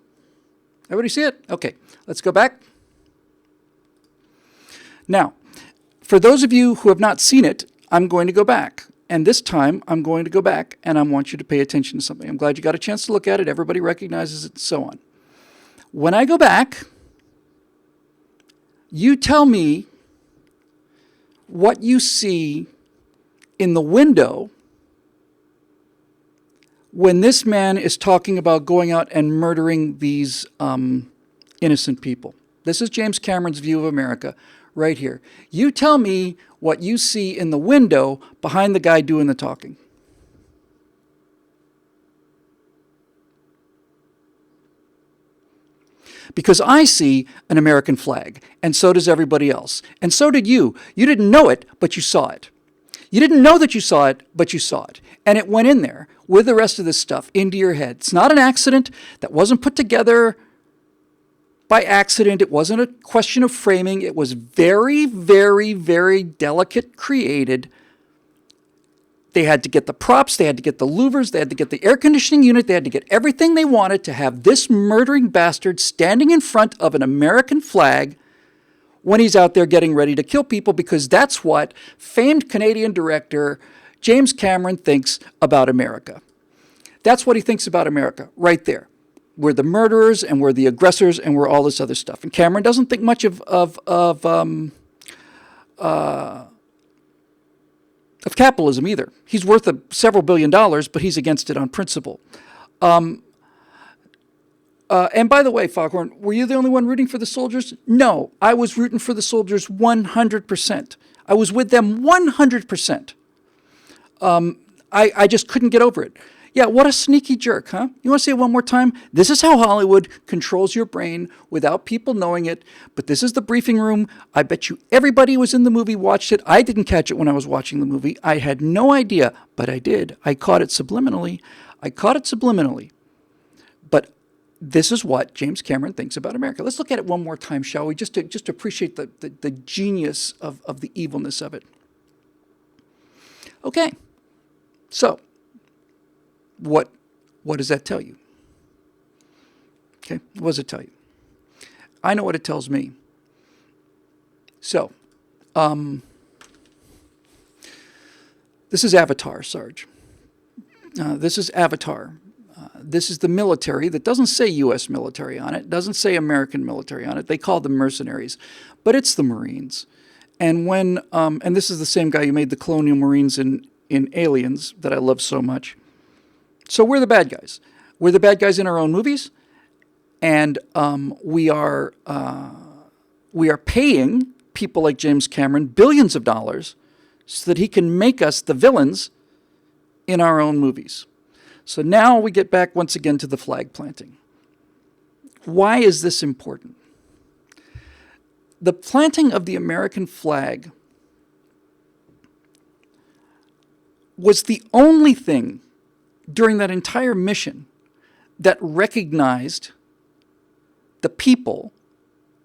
Speaker 1: Everybody see it? Okay, let's go back. Now, for those of you who have not seen it, I'm going to go back. And this time, I'm going to go back, and I want you to pay attention to something. I'm glad you got a chance to look at it. Everybody recognizes it, and so on. When I go back, you tell me what you see in the window when this man is talking about going out and murdering these innocent people. This is James Cameron's view of America right here. You tell me what you see in the window behind the guy doing the talking. Because I see an American flag, and so does everybody else. And so did you. You didn't know it, but you saw it. You didn't know that you saw it, but you saw it. And it went in there with the rest of this stuff into your head. It's not an accident. That wasn't put together by accident. It wasn't a question of framing. It was very, very, very delicate created. They had to get the props, they had to get the louvers, they had to get the air conditioning unit, they had to get everything they wanted to have this murdering bastard standing in front of an American flag when he's out there getting ready to kill people, because that's what famed Canadian director James Cameron thinks about America. That's what he thinks about America, right there. We're the murderers, and we're the aggressors, and we're all this other stuff. And Cameron doesn't think much of capitalism either. He's worth several $billion, but he's against it on principle. And by the way, Foghorn, were you the only one rooting for the soldiers? No, I was rooting for the soldiers 100%. I was with them 100%. I just couldn't get over it. Yeah, what a sneaky jerk, huh? You want to say it one more time? This is how Hollywood controls your brain without people knowing it. But this is the briefing room. I bet you everybody who was in the movie watched it. I didn't catch it when I was watching the movie. I had no idea, but I did. I caught it subliminally. But this is what James Cameron thinks about America. Let's look at it one more time, shall we? Just to appreciate the genius of the evilness of it. Okay, so what does that tell you? Okay, what does it tell you? I know what it tells me. So, this is Avatar, Sarge. This is Avatar. This is the military that doesn't say U.S. military on it, doesn't say American military on it. They call them mercenaries, but it's the Marines. And when and this is the same guy who made the Colonial Marines in Aliens that I love so much. So we're the bad guys. We're the bad guys in our own movies, and we are paying people like James Cameron billions of dollars so that he can make us the villains in our own movies. So now we get back once again to the flag planting. Why is this important? The planting of the American flag was the only thing during that entire mission that recognized the people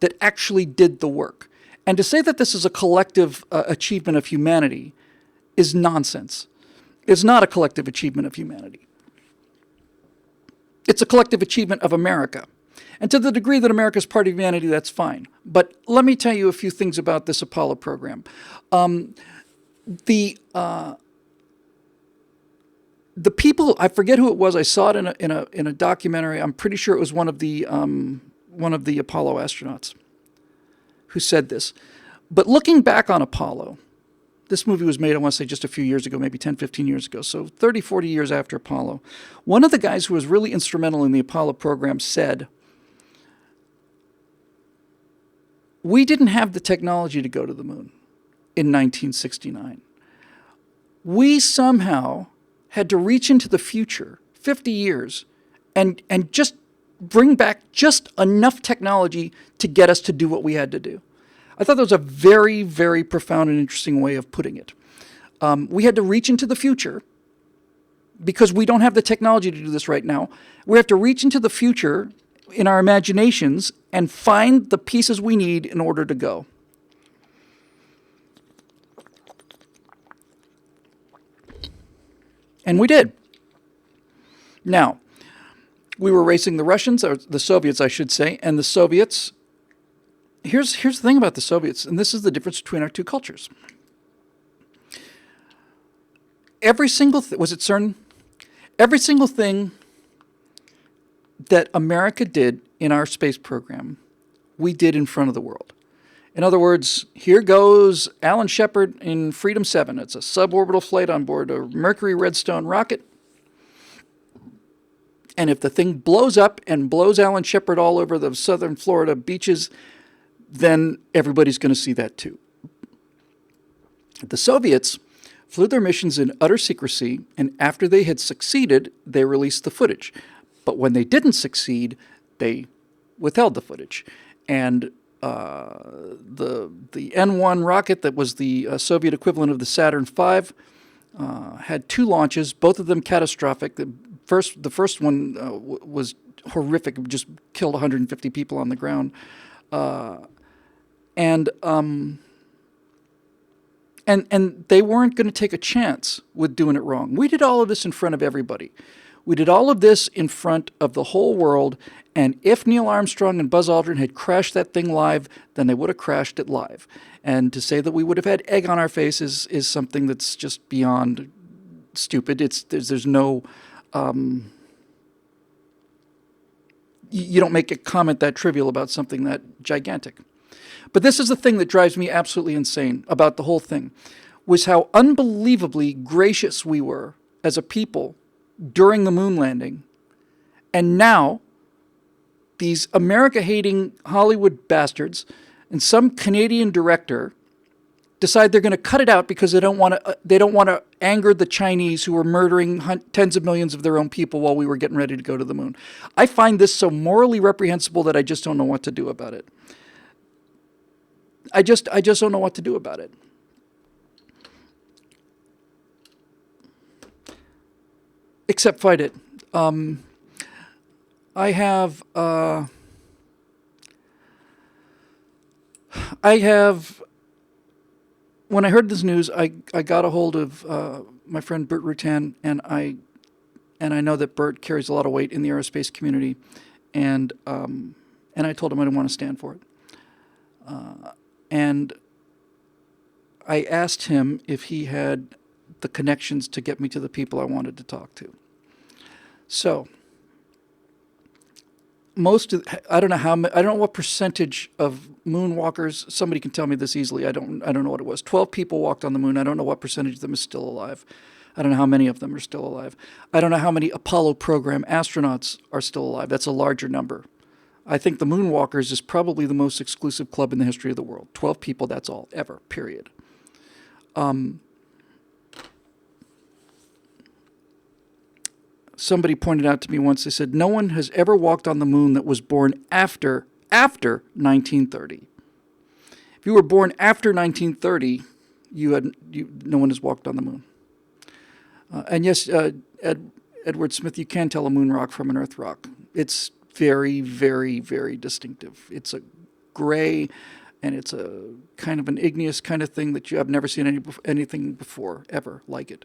Speaker 1: that actually did the work. And to say that this is a collective achievement of humanity is nonsense. It's not a collective achievement of humanity. It's a collective achievement of America. And to the degree that America is part of humanity, that's fine. But let me tell you a few things about this Apollo program. The people, I forget who it was. I saw it in a documentary. I'm pretty sure it was one of the Apollo astronauts who said this. But looking back on Apollo, this movie was made, I want to say, just a few years ago, maybe 10, 15 years ago. So 30, 40 years after Apollo. One of the guys who was really instrumental in the Apollo program said, we didn't have the technology to go to the moon in 1969. We somehow had to reach into the future, 50 years, and just bring back just enough technology to get us to do what we had to do. I thought that was a very, very profound and interesting way of putting it. We had to reach into the future because we don't have the technology to do this right now. We have to reach into the future in our imaginations and find the pieces we need in order to go. And we did. Now, we were racing the Russians, or the Soviets, I should say, and the Soviets. Here's the thing about the Soviets, and this is the difference between our two cultures. Every single was it CERN? Every single thing that America did in our space program, we did in front of the world. In other words, here goes Alan Shepard in Freedom 7. It's a suborbital flight on board a Mercury Redstone rocket. And if the thing blows up and blows Alan Shepard all over the southern Florida beaches, then everybody's going to see that too. The Soviets flew their missions in utter secrecy, and after they had succeeded, they released the footage. But when they didn't succeed, they withheld the footage. And the N-1 rocket that was the Soviet equivalent of the Saturn V had 2 launches, both of them catastrophic. The first one was horrific, it just killed 150 people on the ground. And they weren't going to take a chance with doing it wrong. We did all of this in front of everybody. We did all of this in front of the whole world, and if Neil Armstrong and Buzz Aldrin had crashed that thing live, then they would have crashed it live. And to say that we would have had egg on our faces is something that's just beyond stupid. There's no... you don't make a comment that trivial about something that gigantic. But this is the thing that drives me absolutely insane about the whole thing, was how unbelievably gracious we were as a people during the moon landing. And now, these America-hating Hollywood bastards and some Canadian director decide they're going to cut it out because they don't want to anger the Chinese who were murdering tens of millions of their own people while we were getting ready to go to the moon. I find this so morally reprehensible that I just don't know what to do about it. I just don't know what to do about it. Except fight it. I have when I heard this news, I got a hold of my friend Bert Rutan, and I know that Bert carries a lot of weight in the aerospace community, and I told him I didn't want to stand for it. And I asked him if he had the connections to get me to the people I wanted to talk to. So, I don't know what percentage of moonwalkers. Somebody can tell me this easily. I don't know what it was. 12 people walked on the moon. I don't know what percentage of them is still alive. I don't know how many of them are still alive. I don't know how many Apollo program astronauts are still alive. That's a larger number. I think the Moonwalkers is probably the most exclusive club in the history of the world. 12 people, that's all, ever, period. Somebody pointed out to me once, they said, no one has ever walked on the moon that was born after 1930. If you were born after 1930, no one has walked on the moon. And yes, Edward Smith, you can tell a moon rock from an Earth rock. It's very, very, very distinctive. It's a gray, and it's a kind of an igneous kind of thing that I've never seen anything before, ever like it.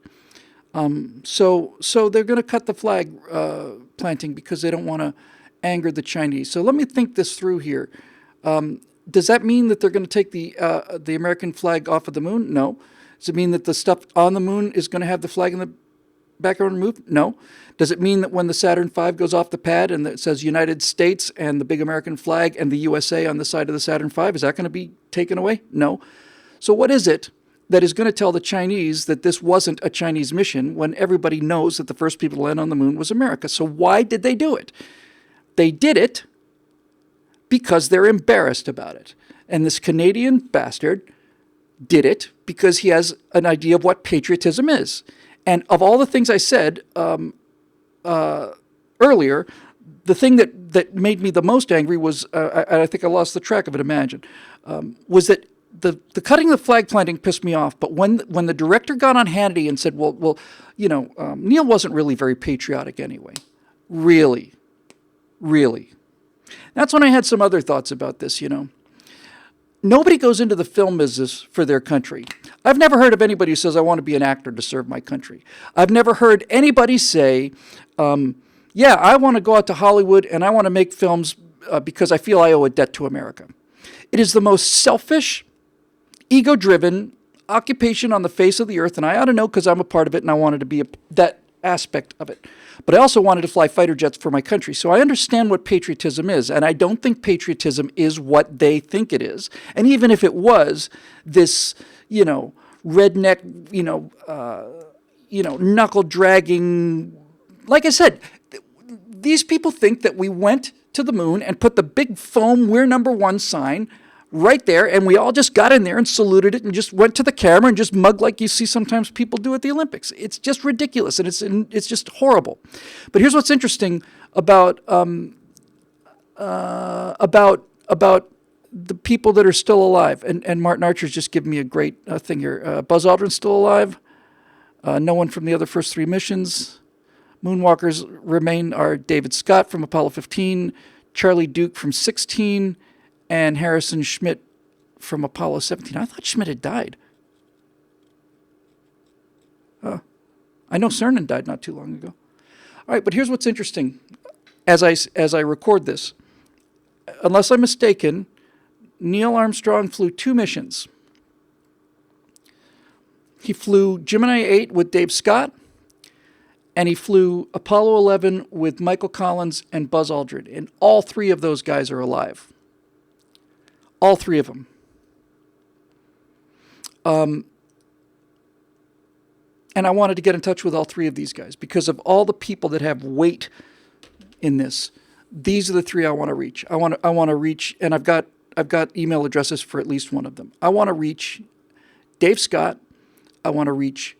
Speaker 1: So they're going to cut the flag planting because they don't want to anger the Chinese. So let me think this through here. Does that mean that they're going to take the American flag off of the moon? No. Does it mean that the stuff on the moon is going to have the flag in the background removed? No. Does it mean that when the Saturn V goes off the pad and it says United States and the big American flag and the USA on the side of the Saturn V, is that going to be taken away? No. So what is it that is going to tell the Chinese that this wasn't a Chinese mission when everybody knows that the first people to land on the moon was America? So why did they do it? They did it because they're embarrassed about it. And this Canadian bastard did it because he has an idea of what patriotism is. And of all the things I said earlier, the thing that made me the most angry was, I think I lost the track of it, imagine, was that the cutting the flag planting pissed me off. But when the director got on Hannity and said, well, Neil wasn't really very patriotic anyway. Really. That's when I had some other thoughts about this, Nobody goes into the film business for their country. I've never heard of anybody who says, I want to be an actor to serve my country. I've never heard anybody say, I want to go out to Hollywood and I want to make films because I feel I owe a debt to America. It is the most selfish, ego-driven occupation on the face of the earth, and I ought to know because I'm a part of it and I wanted to be that aspect of it. But I also wanted to fly fighter jets for my country. So I understand what patriotism is, and I don't think patriotism is what they think it is. And even if it was this, redneck, knuckle dragging, like I said, these people think that we went to the moon and put the big foam "We're number one" sign right there, and we all just got in there and saluted it and just went to the camera and just mugged like you see sometimes people do at the Olympics. It's just ridiculous, and it's just horrible. But here's what's interesting about the people that are still alive. And Martin Archer's just given me a great thing here. Buzz Aldrin's still alive. No one from the other first three missions. Moonwalkers remain are David Scott from Apollo 15, Charlie Duke from 16, and Harrison Schmitt from Apollo 17. I thought Schmitt had died. I know Cernan died not too long ago. All right, but here's what's interesting. As I record this, unless I'm mistaken, Neil Armstrong flew 2 missions. He flew Gemini 8 with Dave Scott, and he flew Apollo 11 with Michael Collins and Buzz Aldrin. And all 3 of those guys are alive. All 3 of them. And I wanted to get in touch with all 3 of these guys because of all the people that have weight in this. These are the 3 I want to reach. I want to reach, and I've got email addresses for at least one of them. I want to reach Dave Scott. I want to reach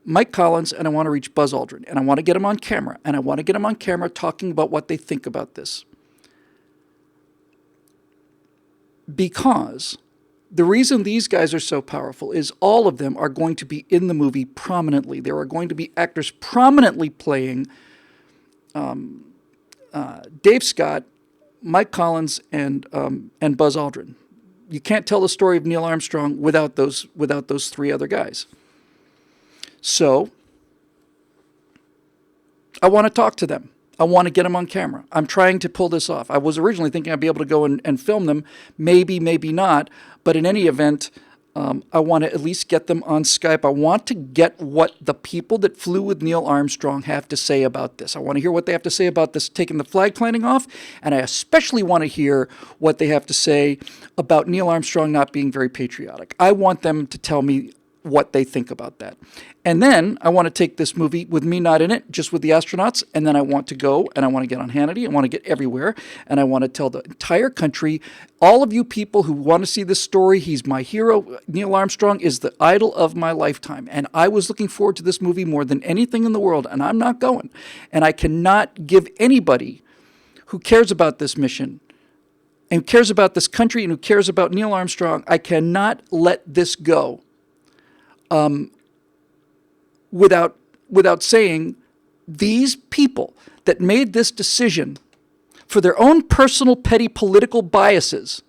Speaker 1: Mike Collins, and I want to reach Buzz Aldrin. And I want to get them on camera. And I want to get them on camera talking about what they think about this. Because the reason these guys are so powerful is all of them are going to be in the movie prominently. There are going to be actors prominently playing Dave Scott, Mike Collins, and Buzz Aldrin. You can't tell the story of Neil Armstrong without those 3 other guys. So I want to talk to them. I want to get them on camera. I'm trying to pull this off. I was originally thinking I'd be able to go and film them. Maybe not. But in any event, I want to at least get them on Skype. I want to get what the people that flew with Neil Armstrong have to say about this. I want to hear what they have to say about this, taking the flag planting off. And I especially want to hear what they have to say about Neil Armstrong not being very patriotic. I want them to tell me what they think about that. And then I want to take this movie with me not in it, just with the astronauts, and then I want to go and I want to get on Hannity. I want to get everywhere, and I want to tell the entire country, all of you people who want to see this story, he's my hero. Neil Armstrong is the idol of my lifetime, and I was looking forward to this movie more than anything in the world, and I'm not going. And I cannot give anybody who cares about this mission and who cares about this country and who cares about Neil Armstrong, I cannot let this go without without saying these people that made this decision for their own personal petty political biases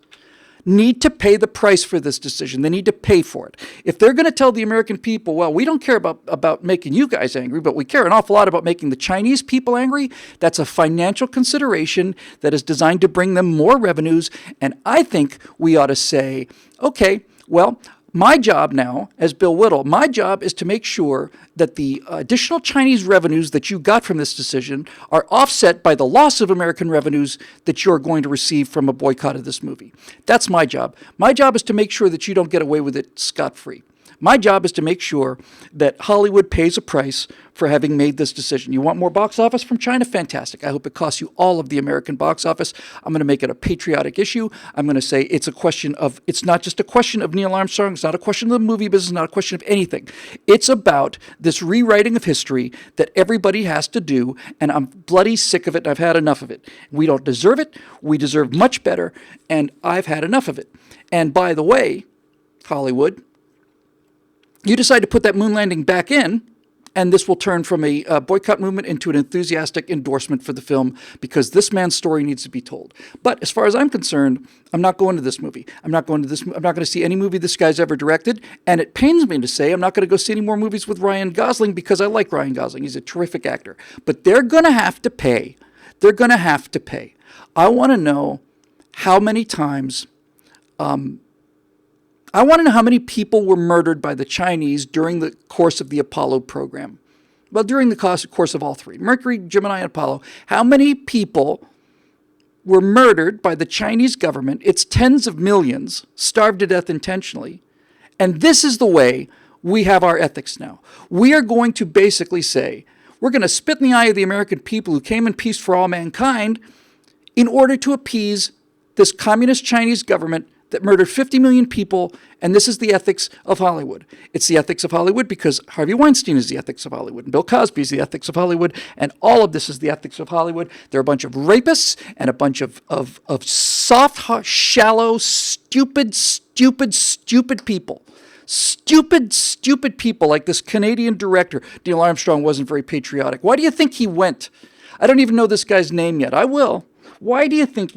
Speaker 1: need to pay the price for this decision. They need to pay for it. If they're going to tell the American people, well, we don't care about making you guys angry, but we care an awful lot about making the Chinese people angry, that's a financial consideration that is designed to bring them more revenues. And I think we ought to say, okay, well, my job now, as Bill Whittle, my job is to make sure that the additional Chinese revenues that you got from this decision are offset by the loss of American revenues that you're going to receive from a boycott of this movie. That's my job. My job is to make sure that you don't get away with it scot-free. My job is to make sure that Hollywood pays a price for having made this decision. You want more box office from China? Fantastic. I hope it costs you all of the American box office. I'm going to make it a patriotic issue. I'm going to say it's not just a question of Neil Armstrong. It's not a question of the movie business, not a question of anything. It's about this rewriting of history that everybody has to do, and I'm bloody sick of it, and I've had enough of it. We don't deserve it. We deserve much better, and I've had enough of it. And by the way, Hollywood, you decide to put that moon landing back in, and this will turn from a boycott movement into an enthusiastic endorsement for the film, because this man's story needs to be told. But as far as I'm concerned, I'm not going to this movie. I'm not going to see any movie this guy's ever directed, and it pains me to say I'm not going to go see any more movies with Ryan Gosling, because I like Ryan Gosling. He's a terrific actor. But they're going to have to pay. They're going to have to pay. I want to know how many times... I want to know how many people were murdered by the Chinese during the course of the Apollo program. Well, during the course of all three, Mercury, Gemini, and Apollo. How many people were murdered by the Chinese government? It's tens of millions, starved to death intentionally. And this is the way we have our ethics now. We are going to basically say, we're going to spit in the eye of the American people who came in peace for all mankind in order to appease this communist Chinese government that murdered 50 million people, and this is the ethics of Hollywood. It's the ethics of Hollywood because Harvey Weinstein is the ethics of Hollywood, and Bill Cosby is the ethics of Hollywood, and all of this is the ethics of Hollywood. They're a bunch of rapists and a bunch of soft, shallow, stupid people. Stupid people like this Canadian director. Neil Armstrong wasn't very patriotic. Why do you think he went? I don't even know this guy's name yet. I will. Why do you think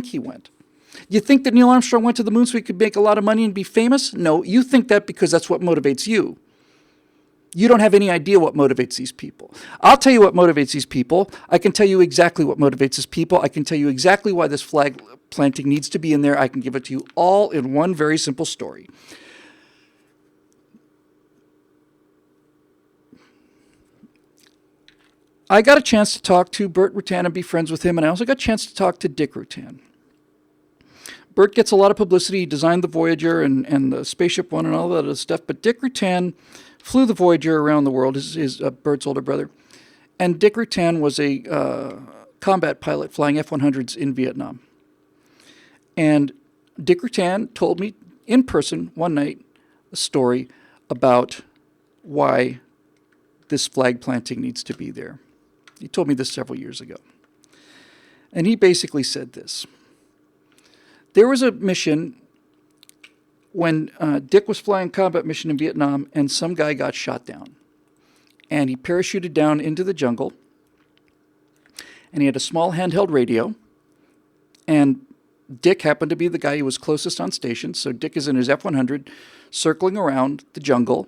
Speaker 1: he went? You think that Neil Armstrong went to the moon so he could make a lot of money and be famous? No, you think that because that's what motivates you. You don't have any idea what motivates these people. I'll tell you what motivates these people. I can tell you exactly what motivates these people. I can tell you exactly why this flag planting needs to be in there. I can give it to you all in one very simple story. I got a chance to talk to Burt Rutan and be friends with him, and I also got a chance to talk to Dick Rutan. Burt gets a lot of publicity. He designed the Voyager and the Spaceship One and all that other stuff. But Dick Rutan flew the Voyager around the world, his Burt's older brother. And Dick Rutan was a combat pilot flying F-100s in Vietnam. And Dick Rutan told me in person one night a story about why this flag planting needs to be there. He told me this several years ago. And he basically said this. There was a mission when Dick was flying a combat mission in Vietnam, and some guy got shot down. And he parachuted down into the jungle, and he had a small handheld radio, and Dick happened to be the guy who was closest on station, so Dick is in his F-100 circling around the jungle,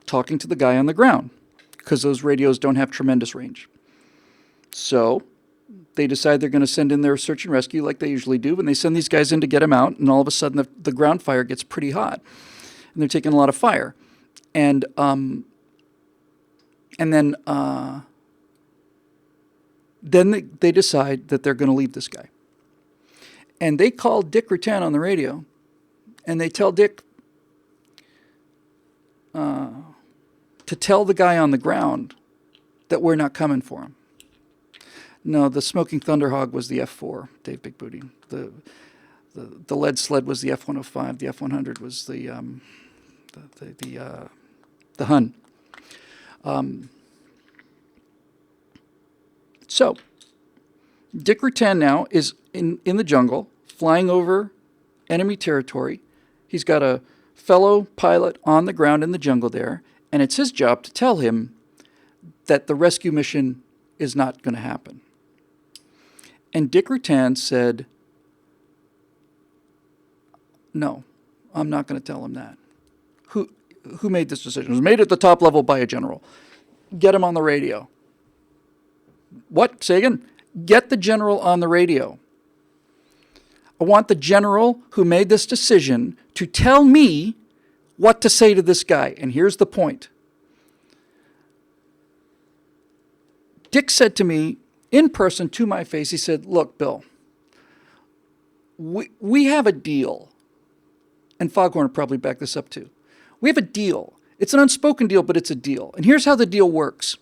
Speaker 1: talking to the guy on the ground, because those radios don't have tremendous range. So they decide they're going to send in their search and rescue like they usually do, and they send these guys in to get him out, and all of a sudden the ground fire gets pretty hot, and they're taking a lot of fire. And then they decide that they're going to leave this guy. And they call Dick Rutan on the radio, and they tell Dick to tell the guy on the ground that we're not coming for him. No, the Smoking Thunderhawk was the F-4, Dave Big Booty. The lead sled was the F-105. The F-100 was the Hun. So, Dick Rutan now is in the jungle, flying over enemy territory. He's got a fellow pilot on the ground in the jungle there, and it's his job to tell him that the rescue mission is not going to happen. And Dick Rutan said, no, I'm not going to tell him that. Who made this decision? It was made at the top level by a general. Get him on the radio. What? Say again? Get the general on the radio. I want the general who made this decision to tell me what to say to this guy. And here's the point. Dick said to me in person to my face, he said, look, Bill, we have a deal. And Foghorn will probably back this up too. We have a deal. It's an unspoken deal, but it's a deal. And here's how the deal works.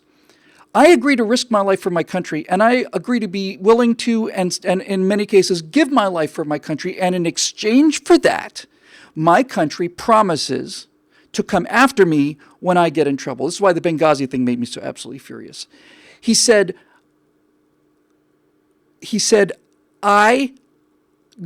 Speaker 1: I agree to risk my life for my country, and I agree to be willing to, and in many cases, give my life for my country. And in exchange for that, my country promises to come after me when I get in trouble. This is why the Benghazi thing made me so absolutely furious. He said, I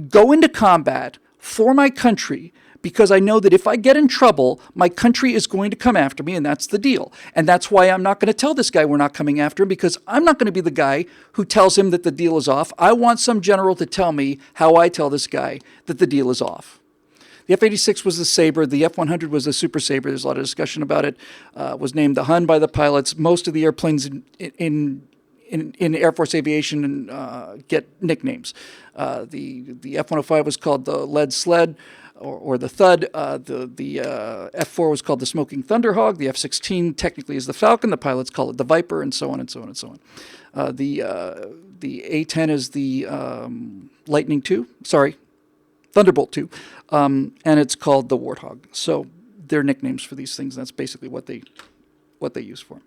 Speaker 1: go into combat for my country because I know that if I get in trouble, my country is going to come after me, and that's the deal. And that's why I'm not going to tell this guy we're not coming after him, because I'm not going to be the guy who tells him that the deal is off. I want some general to tell me how I tell this guy that the deal is off. The F-86 was the Sabre. The F-100 was the Super Sabre. There's a lot of discussion about it. Was named the Hun by the pilots. Most of the airplanes in Air Force aviation get nicknames. The F-105 was called the Lead Sled, or the Thud. The F-4 was called the Smoking Thunderhawk. The F-16 technically is the Falcon. The pilots call it the Viper, and so on and so on and so on. The A-10 is the Lightning II. Sorry, Thunderbolt II, and it's called the Warthog. So they're nicknames for these things. That's basically what they use for them.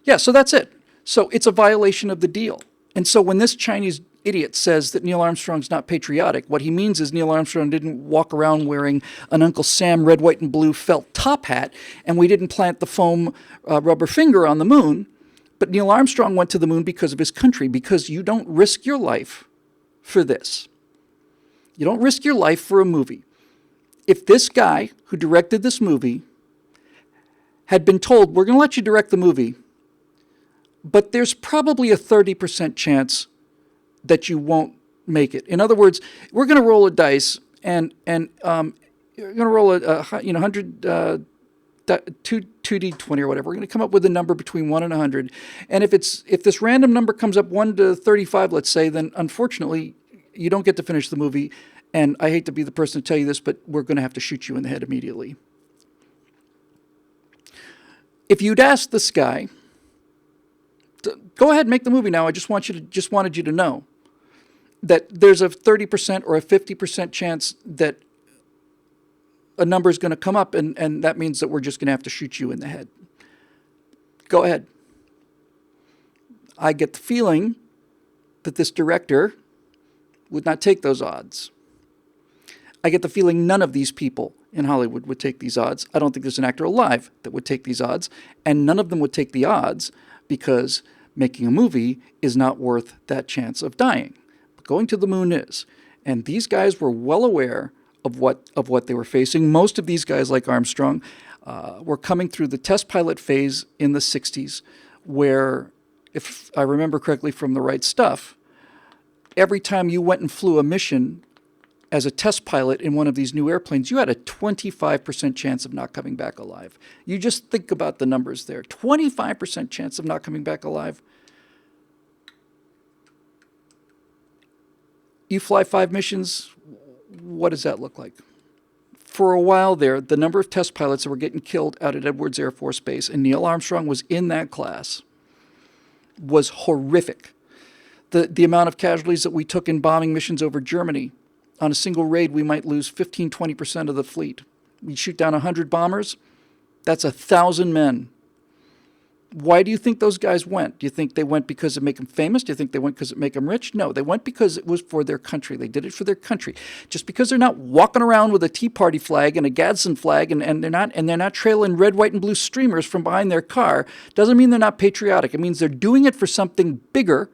Speaker 1: Yeah, so that's it. So it's a violation of the deal. And so when this Chinese idiot says that Neil Armstrong's not patriotic, what he means is Neil Armstrong didn't walk around wearing an Uncle Sam red, white, and blue felt top hat, and we didn't plant the foam rubber finger on the moon. But Neil Armstrong went to the moon because of his country, because you don't risk your life for this. You don't risk your life for a movie. If this guy who directed this movie had been told, we're going to let you direct the movie, but there's probably a 30% chance that you won't make it. In other words, we're going to roll a dice, and you're going to roll a 100, 2d20 or whatever. We're going to come up with a number between 1 and 100. And if this random number comes up 1 to 35, let's say, then unfortunately you don't get to finish the movie. And I hate to be the person to tell you this, but we're going to have to shoot you in the head immediately. If you'd asked this guy, go ahead, make the movie now. I just wanted you to know that there's a 30% or a 50% chance that a number is going to come up, and that means that we're just going to have to shoot you in the head. Go ahead. I get the feeling that this director would not take those odds. I get the feeling none of these people in Hollywood would take these odds. I don't think there's an actor alive that would take these odds, and none of them would take the odds because making a movie is not worth that chance of dying. But going to the moon is. And these guys were well aware of what they were facing. Most of these guys, like Armstrong, were coming through the test pilot phase in the 60s, where, if I remember correctly from The Right Stuff, every time you went and flew a mission as a test pilot in one of these new airplanes, you had a 25% chance of not coming back alive. You just think about the numbers there. 25% chance of not coming back alive. You fly 5 missions, what does that look like? For a while there, the number of test pilots that were getting killed out at Edwards Air Force Base, and Neil Armstrong was in that class, was horrific. The amount of casualties that we took in bombing missions over Germany, on a single raid, we might lose 15-20% of the fleet. We shoot down 100 bombers, that's 1,000 men. Why do you think those guys went? Do you think they went because it made them famous? Do you think they went because it made them rich? No, they went because it was for their country. They did it for their country. Just because they're not walking around with a Tea Party flag and a Gadsden flag, and they're not trailing red, white, and blue streamers from behind their car, doesn't mean they're not patriotic. It means they're doing it for something bigger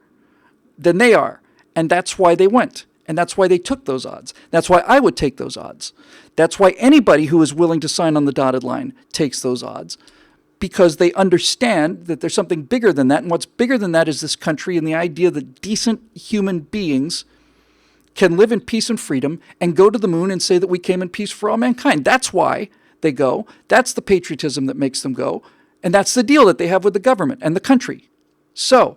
Speaker 1: than they are, and that's why they went. And that's why they took those odds. That's why I would take those odds. That's why anybody who is willing to sign on the dotted line takes those odds. because they understand that there's something bigger than that. And what's bigger than that is this country and the idea that decent human beings can live in peace and freedom and go to the moon and say that we came in peace for all mankind. That's why they go. That's the patriotism that makes them go. And that's the deal that they have with the government and the country. So,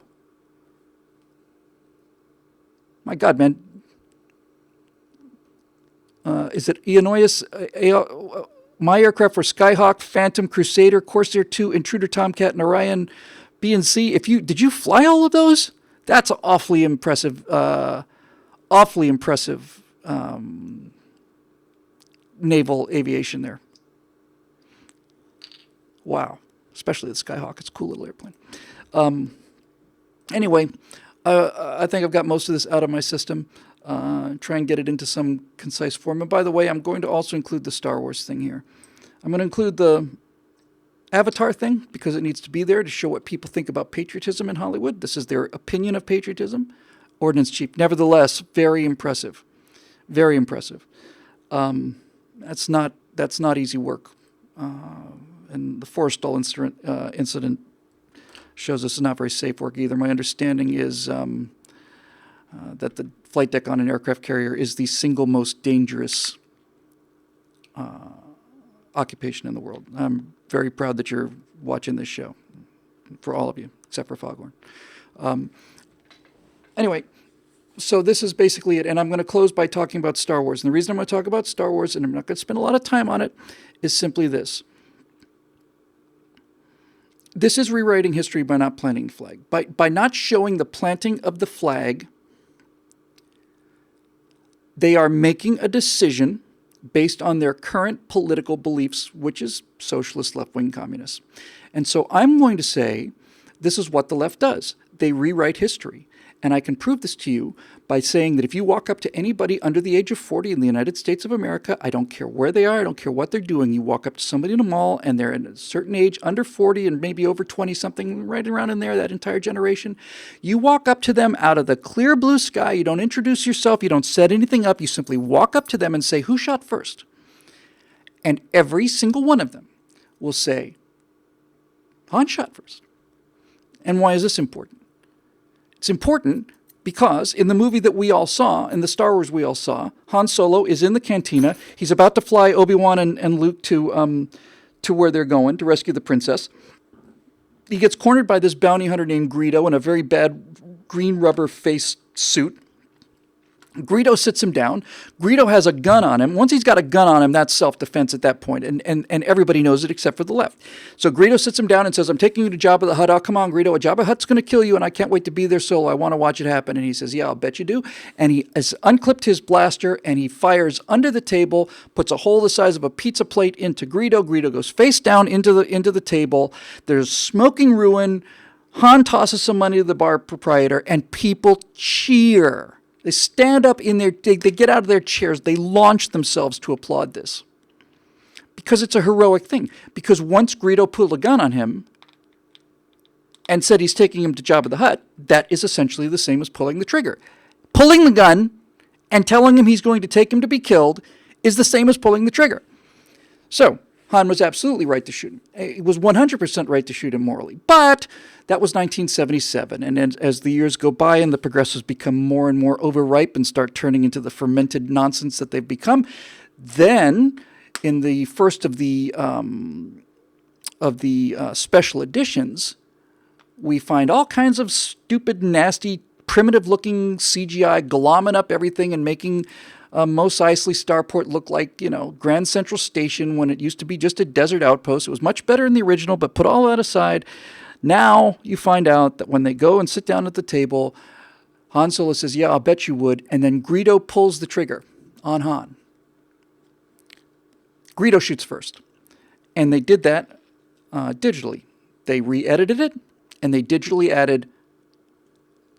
Speaker 1: my God, man. Is it Ionoius? My aircraft were Skyhawk, Phantom, Crusader, Corsair 2, Intruder, Tomcat, and Orion B and C. Did you fly all of those? That's awfully impressive. Naval aviation there. Wow. Especially the Skyhawk. It's a cool little airplane. Anyway, I think I've got most of this out of my system. Try and get it into some concise form. And by the way, I'm going to also include the Star Wars thing here. I'm going to include the Avatar thing because it needs to be there to show what people think about patriotism in Hollywood. This is their opinion of patriotism. Ordnance Chief. Nevertheless, very impressive. Very impressive. That's not easy work. And the Forrestal incident shows us it's not very safe work either. My understanding is that the flight deck on an aircraft carrier is the single most dangerous occupation in the world. I'm very proud that you're watching this show, for all of you, except for Foghorn. Anyway, so this is basically it, and I'm going to close by talking about Star Wars. And the reason I'm going to talk about Star Wars, and I'm not going to spend a lot of time on it, is simply this. This is rewriting history by not planting the flag. By not showing the planting of the flag, they are making a decision based on their current political beliefs, which is socialist, left-wing communists. And so I'm going to say this is what the left does. They rewrite history. And I can prove this to you by saying that if you walk up to anybody under the age of 40 in the United States of America, I don't care where they are, I don't care what they're doing, you walk up to somebody in a mall and they're at a certain age, under 40 and maybe over 20-something, right around in there, that entire generation, you walk up to them out of the clear blue sky, you don't introduce yourself, you don't set anything up, you simply walk up to them and say, who shot first? And every single one of them will say, Han shot first. And why is this important? It's important because in the movie that we all saw, in the Star Wars we all saw, Han Solo is in the cantina. He's about to fly Obi-Wan and Luke to where they're going to rescue the princess. He gets cornered by this bounty hunter named Greedo in a very bad green rubber face suit. Greedo sits him down. Greedo has a gun on him. Once he's got a gun on him, that's self-defense at that point, and everybody knows it except for the left. So Greedo sits him down and says, I'm taking you to Jabba the Hutt. Oh, come on, Greedo. A Jabba Hutt's going to kill you, and I can't wait to be there solo. I want to watch it happen. And he says, yeah, I'll bet you do. And he has unclipped his blaster, and he fires under the table, puts a hole the size of a pizza plate into Greedo. Greedo goes face down into the table. There's smoking ruin. Han tosses some money to the bar proprietor, and people cheer. They stand up in their, they get out of their chairs, they launch themselves to applaud this. Because it's a heroic thing. Because once Greedo pulled a gun on him and said he's taking him to Jabba the Hutt, that is essentially the same as pulling the trigger. Pulling the gun and telling him he's going to take him to be killed is the same as pulling the trigger. So, Han was absolutely right to shoot him. He was 100% right to shoot him morally. But that was 1977. And as the years go by and the progressives become more and more overripe and start turning into the fermented nonsense that they've become, then in the first of the special editions, we find all kinds of stupid, nasty, primitive-looking CGI glomming up everything and making Mos Eisley Starport looked like, Grand Central Station when it used to be just a desert outpost. It was much better in the original, but put all that aside. Now you find out that when they go and sit down at the table, Han Solo says, yeah, I'll bet you would. And then Greedo pulls the trigger on Han. Greedo shoots first. And they did that digitally. They re-edited it, and they digitally added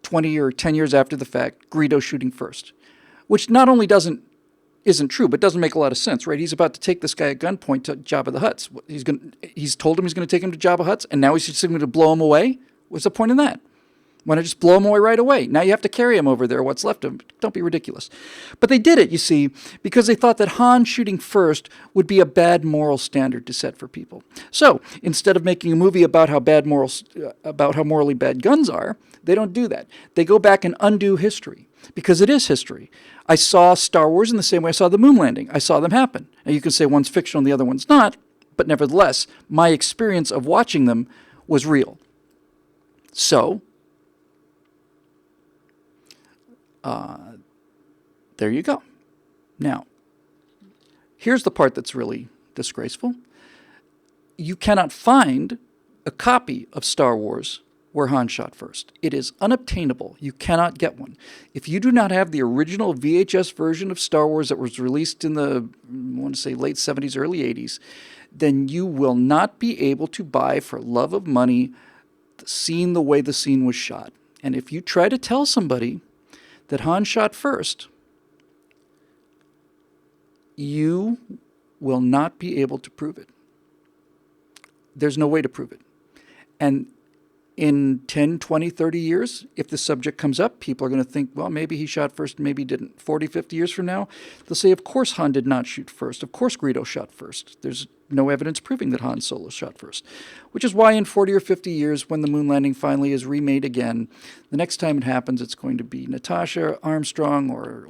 Speaker 1: 20 or 10 years after the fact, Greedo shooting first. Which not only isn't true, but doesn't make a lot of sense, right? He's about to take this guy at gunpoint to Jabba the Hutt. He's told him he's going to take him to Jabba Hutt, and now he's just going to blow him away? What's the point in that? Why not just blow him away right away? Now you have to carry him over there, what's left of him. Don't be ridiculous. But they did it, you see, because they thought that Han shooting first would be a bad moral standard to set for people. So instead of making a movie about how morally bad guns are, they don't do that. They go back and undo history, because it is history. I saw Star Wars in the same way I saw the moon landing. I saw them happen. And you can say one's fictional and the other one's not, but nevertheless, my experience of watching them was real. So, there you go. Now, here's the part that's really disgraceful. You cannot find a copy of Star Wars where Han shot first. It is unobtainable. You cannot get one. If you do not have the original VHS version of Star Wars that was released in the, I want to say, late 70s, early 80s, then you will not be able to buy, for love of money, the scene the way the scene was shot. And if you try to tell somebody that Han shot first, you will not be able to prove it. There's no way to prove it. And in 10, 20, 30 years, if the subject comes up, people are going to think, well, maybe he shot first, maybe he didn't. 40, 50 years from now, they'll say, of course Han did not shoot first. Of course Greedo shot first. There's no evidence proving that Han Solo shot first. Which is why in 40 or 50 years, when the moon landing finally is remade again, the next time it happens, it's going to be Natasha Armstrong or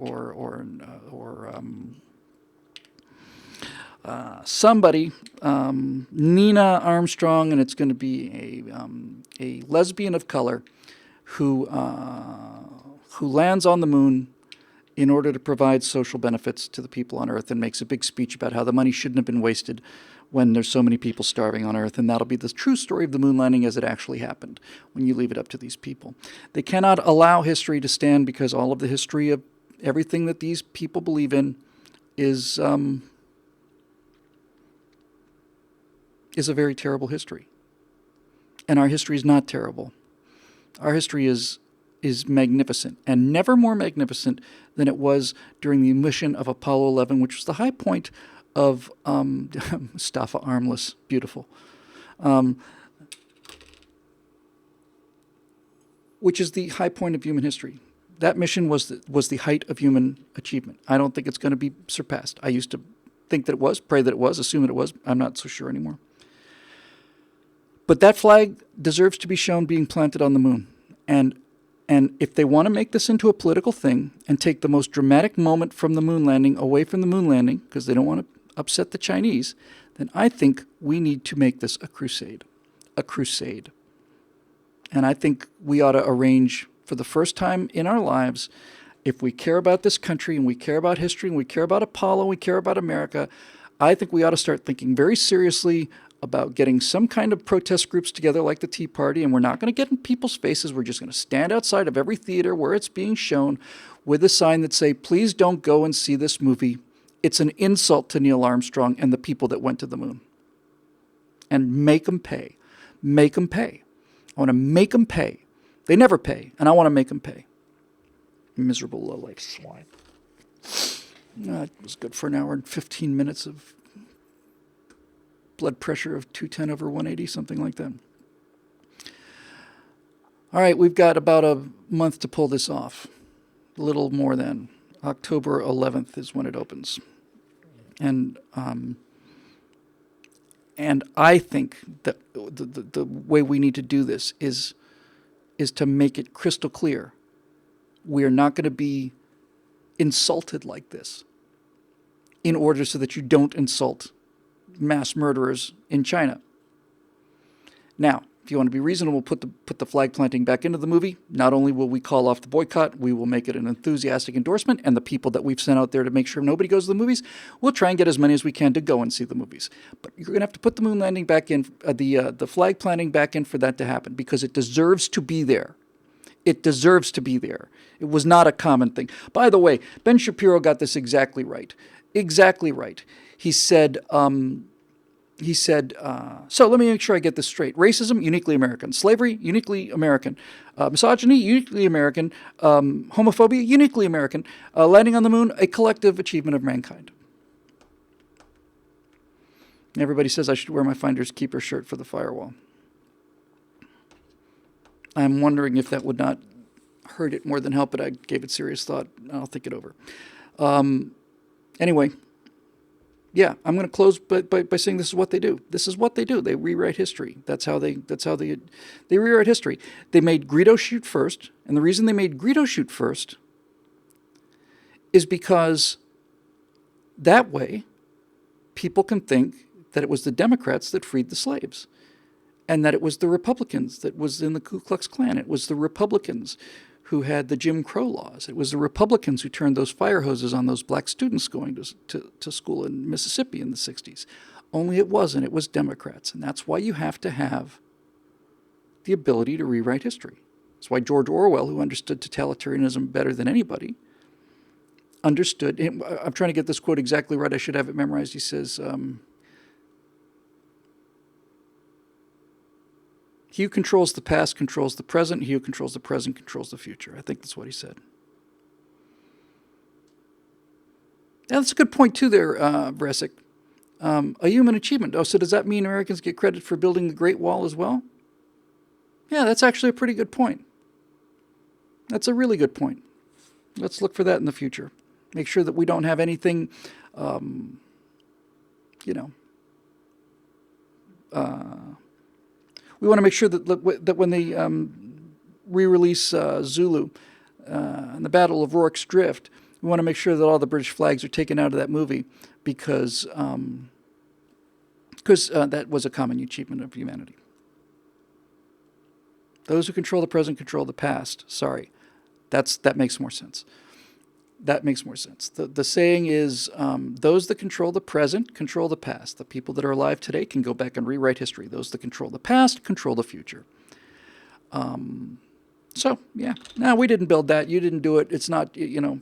Speaker 1: somebody, Nina Armstrong, and it's going to be a lesbian of color who lands on the moon in order to provide social benefits to the people on Earth and makes a big speech about how the money shouldn't have been wasted when there's so many people starving on Earth, and that'll be the true story of the moon landing as it actually happened when you leave it up to these people. They cannot allow history to stand because all of the history of everything that these people believe in is a very terrible history. And our history is not terrible. Our history is magnificent, and never more magnificent than it was during the mission of Apollo 11, which was the high point of Mustafa Armless, beautiful, which is the high point of human history. That mission was the height of human achievement. I don't think it's going to be surpassed. I used to think that it was, pray that it was, assume that it was. I'm not so sure anymore. But that flag deserves to be shown being planted on the moon. And if they want to make this into a political thing and take the most dramatic moment from the moon landing away from the moon landing, because they don't want to upset the Chinese, then I think we need to make this a crusade. A crusade. And I think we ought to arrange, for the first time in our lives, if we care about this country and we care about history and we care about Apollo and we care about America, I think we ought to start thinking very seriously about getting some kind of protest groups together like the Tea Party, and we're not going to get in people's faces. We're just going to stand outside of every theater where it's being shown with a sign that say, please don't go and see this movie. It's an insult to Neil Armstrong and the people that went to the moon. And make them pay. Make them pay. I want to make them pay. They never pay, and I want to make them pay. Miserable low-life swine. It was good for an hour and 15 minutes of blood pressure of 210 over 180, something like that. All right, we've got about a month to pull this off. A little more than. October 11th is when it opens. And I think that the way we need to do this is to make it crystal clear. We are not going to be insulted like this in order so that you don't insult mass murderers in China. Now, if you want to be reasonable, put the flag planting back into the movie. Not only will we call off the boycott, we will make it an enthusiastic endorsement, and the people that we've sent out there to make sure nobody goes to the movies, we'll try and get as many as we can to go and see the movies. But you're going to have to put the moon landing back in, the flag planting back in for that to happen, because it deserves to be there. It deserves to be there. It was not a common thing. By the way, Ben Shapiro got this exactly right. Exactly right. He said, so let me make sure I get this straight. Racism, uniquely American. Slavery, uniquely American. Misogyny, uniquely American. Homophobia, uniquely American. Landing on the moon, a collective achievement of mankind. Everybody says I should wear my Finders Keeper shirt for the firewall. I'm wondering if that would not hurt it more than help it. I gave it serious thought. I'll think it over. Anyway, yeah, I'm going to close by saying this is what they do. This is what they do. They rewrite history. That's how they rewrite history. They made Greedo shoot first, and the reason they made Greedo shoot first is because that way people can think that it was the Democrats that freed the slaves, and that it was the Republicans that was in the Ku Klux Klan. It was the Republicans who had the Jim Crow laws. It was the Republicans who turned those fire hoses on those black students going to school in Mississippi in the 60s. Only it wasn't. It was Democrats. And that's why you have to have the ability to rewrite history. That's why George Orwell, who understood totalitarianism better than anybody, understood. I'm trying to get this quote exactly right. I should have it memorized. He says, he who controls the past controls the present. He who controls the present controls the future. I think that's what he said. Yeah, that's a good point too there, Vresic. A human achievement. Oh, so does that mean Americans get credit for building the Great Wall as well? Yeah, that's actually a pretty good point. That's a really good point. Let's look for that in the future. Make sure that we don't have anything, we want to make sure that when they re-release Zulu and the Battle of Rorke's Drift, we want to make sure that all the British flags are taken out of that movie because that was a common achievement of humanity. Those who control the present control the past. Sorry, that makes more sense. That makes more sense. The saying is, those that control the present control the past. The people that are alive today can go back and rewrite history. Those that control the past control the future. So, yeah. No, we didn't build that. You didn't do it. It's not, no.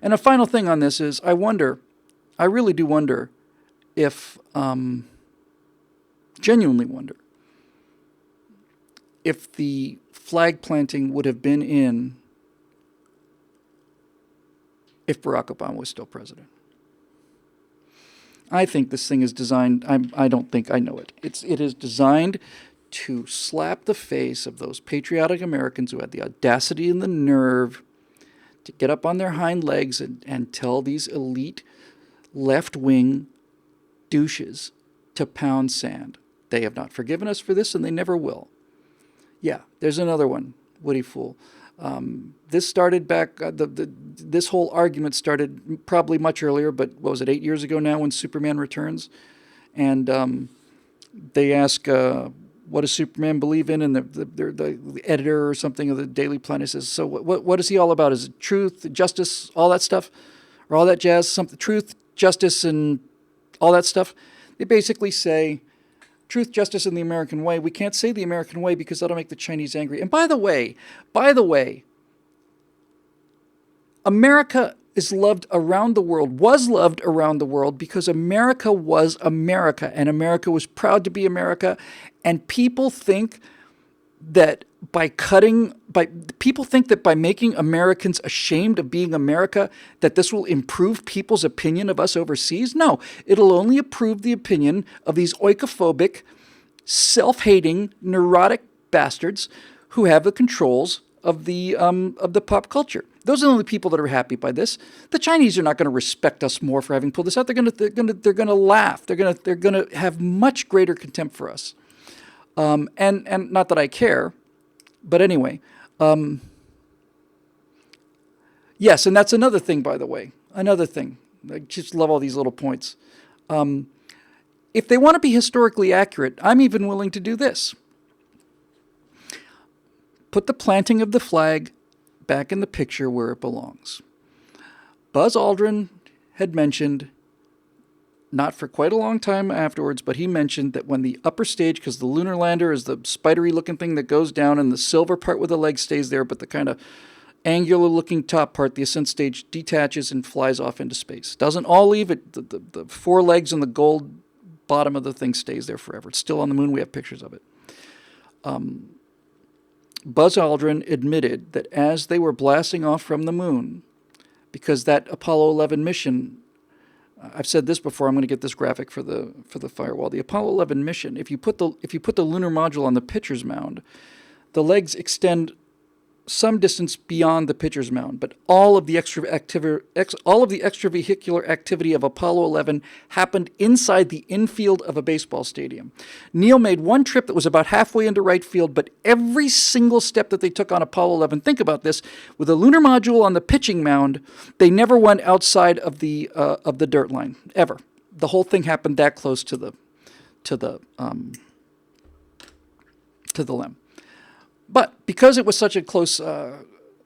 Speaker 1: And a final thing on this is, I really do wonder if, genuinely wonder, if the flag planting would have been in if Barack Obama was still president. I think this thing is designed, I don't think I know it. It is designed to slap the face of those patriotic Americans who had the audacity and the nerve to get up on their hind legs and tell these elite left-wing douches to pound sand. They have not forgiven us for this, and they never will. Yeah, there's another one, Woody Fool. This started back, this whole argument started probably much earlier, but what was it, 8 years ago now when Superman Returns? And they ask, what does Superman believe in? And the editor or something of the Daily Planet says, so what is he all about? Is it truth, justice, all that stuff? Or all that jazz? Something, truth, justice, and all that stuff? They basically say, truth, justice, and the American way. We can't say the American way because that'll make the Chinese angry. And by the way, America is loved around the world, was loved around the world because America was America, and America was proud to be America. And people think that by making Americans ashamed of being America, that this will improve people's opinion of us overseas. No, it'll only improve the opinion of these oikophobic, self-hating, neurotic bastards who have the controls of the pop culture. Those are the only people that are happy by this. The Chinese are not going to respect us more for having pulled this out. They're going to laugh. They're going to have much greater contempt for us. And not that I care, but anyway. Yes, and that's another thing, by the way. Another thing. I just love all these little points. If they want to be historically accurate, I'm even willing to do this. Put the planting of the flag back in the picture where it belongs. Buzz Aldrin had mentioned, not for quite a long time afterwards, but he mentioned that when the upper stage, because the lunar lander is the spidery looking thing that goes down and the silver part with the leg stays there, but the kind of angular looking top part, the ascent stage, detaches and flies off into space. Doesn't all leave it. The four legs and the gold bottom of the thing stays there forever. It's still on the moon. We have pictures of it. Buzz Aldrin admitted that as they were blasting off from the moon, because that Apollo 11 mission I've said this before. I'm going to get this graphic for the firewall. The Apollo 11 mission. If you put the lunar module on the pitcher's mound, the legs extend some distance beyond the pitcher's mound, but all of the extravehicular activity of Apollo 11 happened inside the infield of a baseball stadium. Neil made one trip that was about halfway into right field, but every single step that they took on Apollo 11, think about this, with a lunar module on the pitching mound, they never went outside of the dirt line ever. The whole thing happened that close to the LEM. But because it was such a close,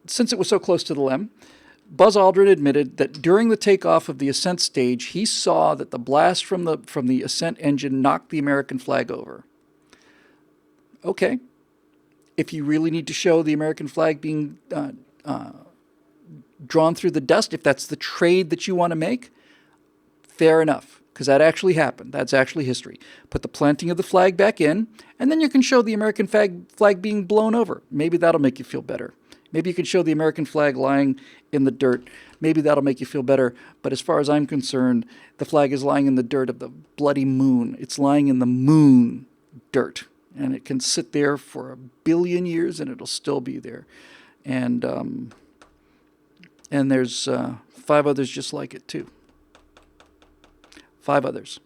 Speaker 1: since it was so close to the LEM, Buzz Aldrin admitted that during the takeoff of the ascent stage, he saw that the blast from the ascent engine knocked the American flag over. Okay, if you really need to show the American flag being drawn through the dust, if that's the trade that you want to make, fair enough. Because that actually happened. That's actually history. Put the planting of the flag back in, and then you can show the American flag being blown over. Maybe that'll make you feel better. Maybe you can show the American flag lying in the dirt. Maybe that'll make you feel better. But as far as I'm concerned, the flag is lying in the dirt of the bloody moon. It's lying in the moon dirt. And it can sit there for 1 billion years, and it'll still be there. And there's 5 others just like it, too. 5 others.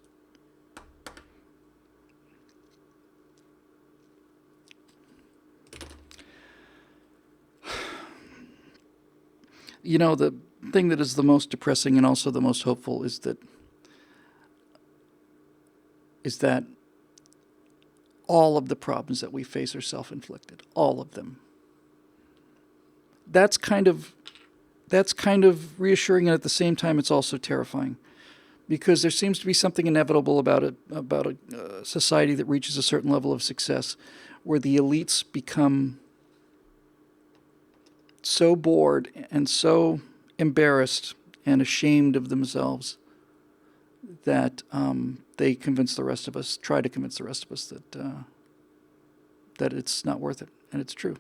Speaker 1: You know, the thing that is the most depressing and also the most hopeful is that all of the problems that we face are self-inflicted. All of them. That's kind of reassuring, and at the same time it's also terrifying. Because there seems to be something inevitable about a society that reaches a certain level of success, where the elites become so bored and so embarrassed and ashamed of themselves that they convince the rest of us, try to convince the rest of us that it's not worth it, and it's true.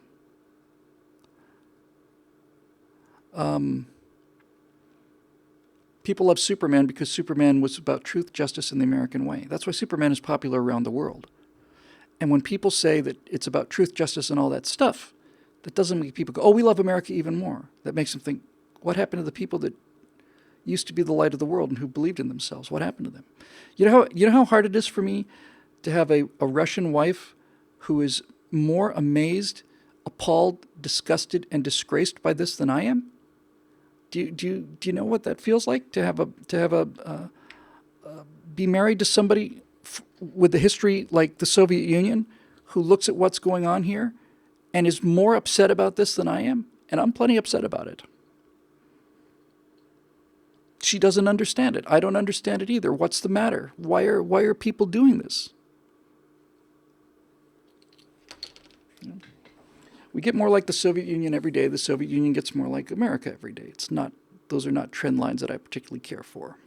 Speaker 1: People love Superman because Superman was about truth, justice, and the American way. That's why Superman is popular around the world. And when people say that it's about truth, justice, and all that stuff, that doesn't make people go, oh, we love America even more. That makes them think, what happened to the people that used to be the light of the world and who believed in themselves? What happened to them? You know how hard it is for me to have a Russian wife who is more amazed, appalled, disgusted, and disgraced by this than I am? Do you know what that feels like to be married to somebody with a history like the Soviet Union, who looks at what's going on here and is more upset about this than I am? And I'm plenty upset about it. She doesn't understand it. I don't understand it either. What's the matter? Why are people doing this? We get more like the Soviet Union every day. The Soviet Union gets more like America every day. Those are not trend lines that I particularly care for.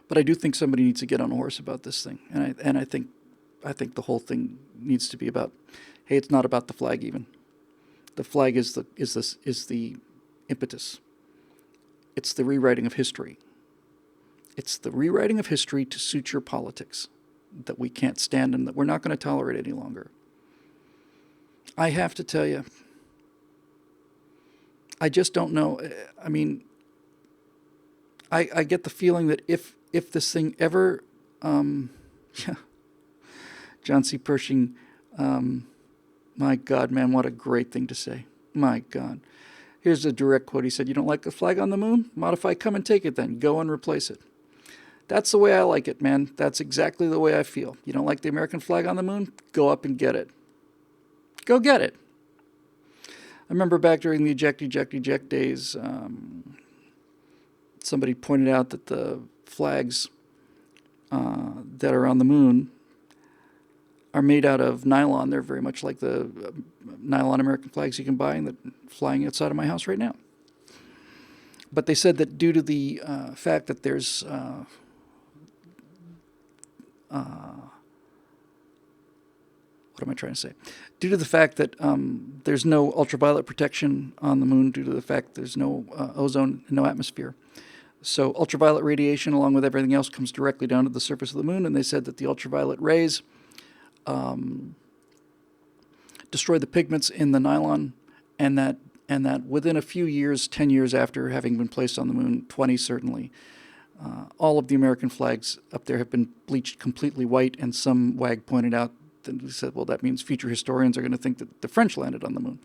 Speaker 1: But I do think somebody needs to get on a horse about this thing. And I think the whole thing needs to be about, hey, it's not about the flag even. The flag is the impetus. It's the rewriting of history. It's the rewriting of history to suit your politics that we can't stand and that we're not going to tolerate any longer. I have to tell you, I just don't know. I mean, I get the feeling that if this thing ever, John C. Pershing, my God, man, what a great thing to say. My God. Here's a direct quote. He said, "You don't like the flag on the moon? Modify, come and take it then. Go and replace it." That's the way I like it, man. That's exactly the way I feel. You don't like the American flag on the moon? Go up and get it. Go get it. I remember back during the eject days, somebody pointed out that the flags that are on the moon are made out of nylon. They're very much like the nylon American flags you can buy and that flying outside of my house right now. But they said that due to the fact that there's what am I trying to say? Due to the fact that there's no ultraviolet protection on the moon, due to the fact there's no ozone, no atmosphere, So ultraviolet radiation, along with everything else, comes directly down to the surface of the moon, and they said that the ultraviolet rays destroy the pigments in the nylon, and that within a few years, 10 years after having been placed on the moon, 20 certainly, all of the American flags up there have been bleached completely white, and some wag pointed out that he said, well, that means future historians are going to think that the French landed on the moon.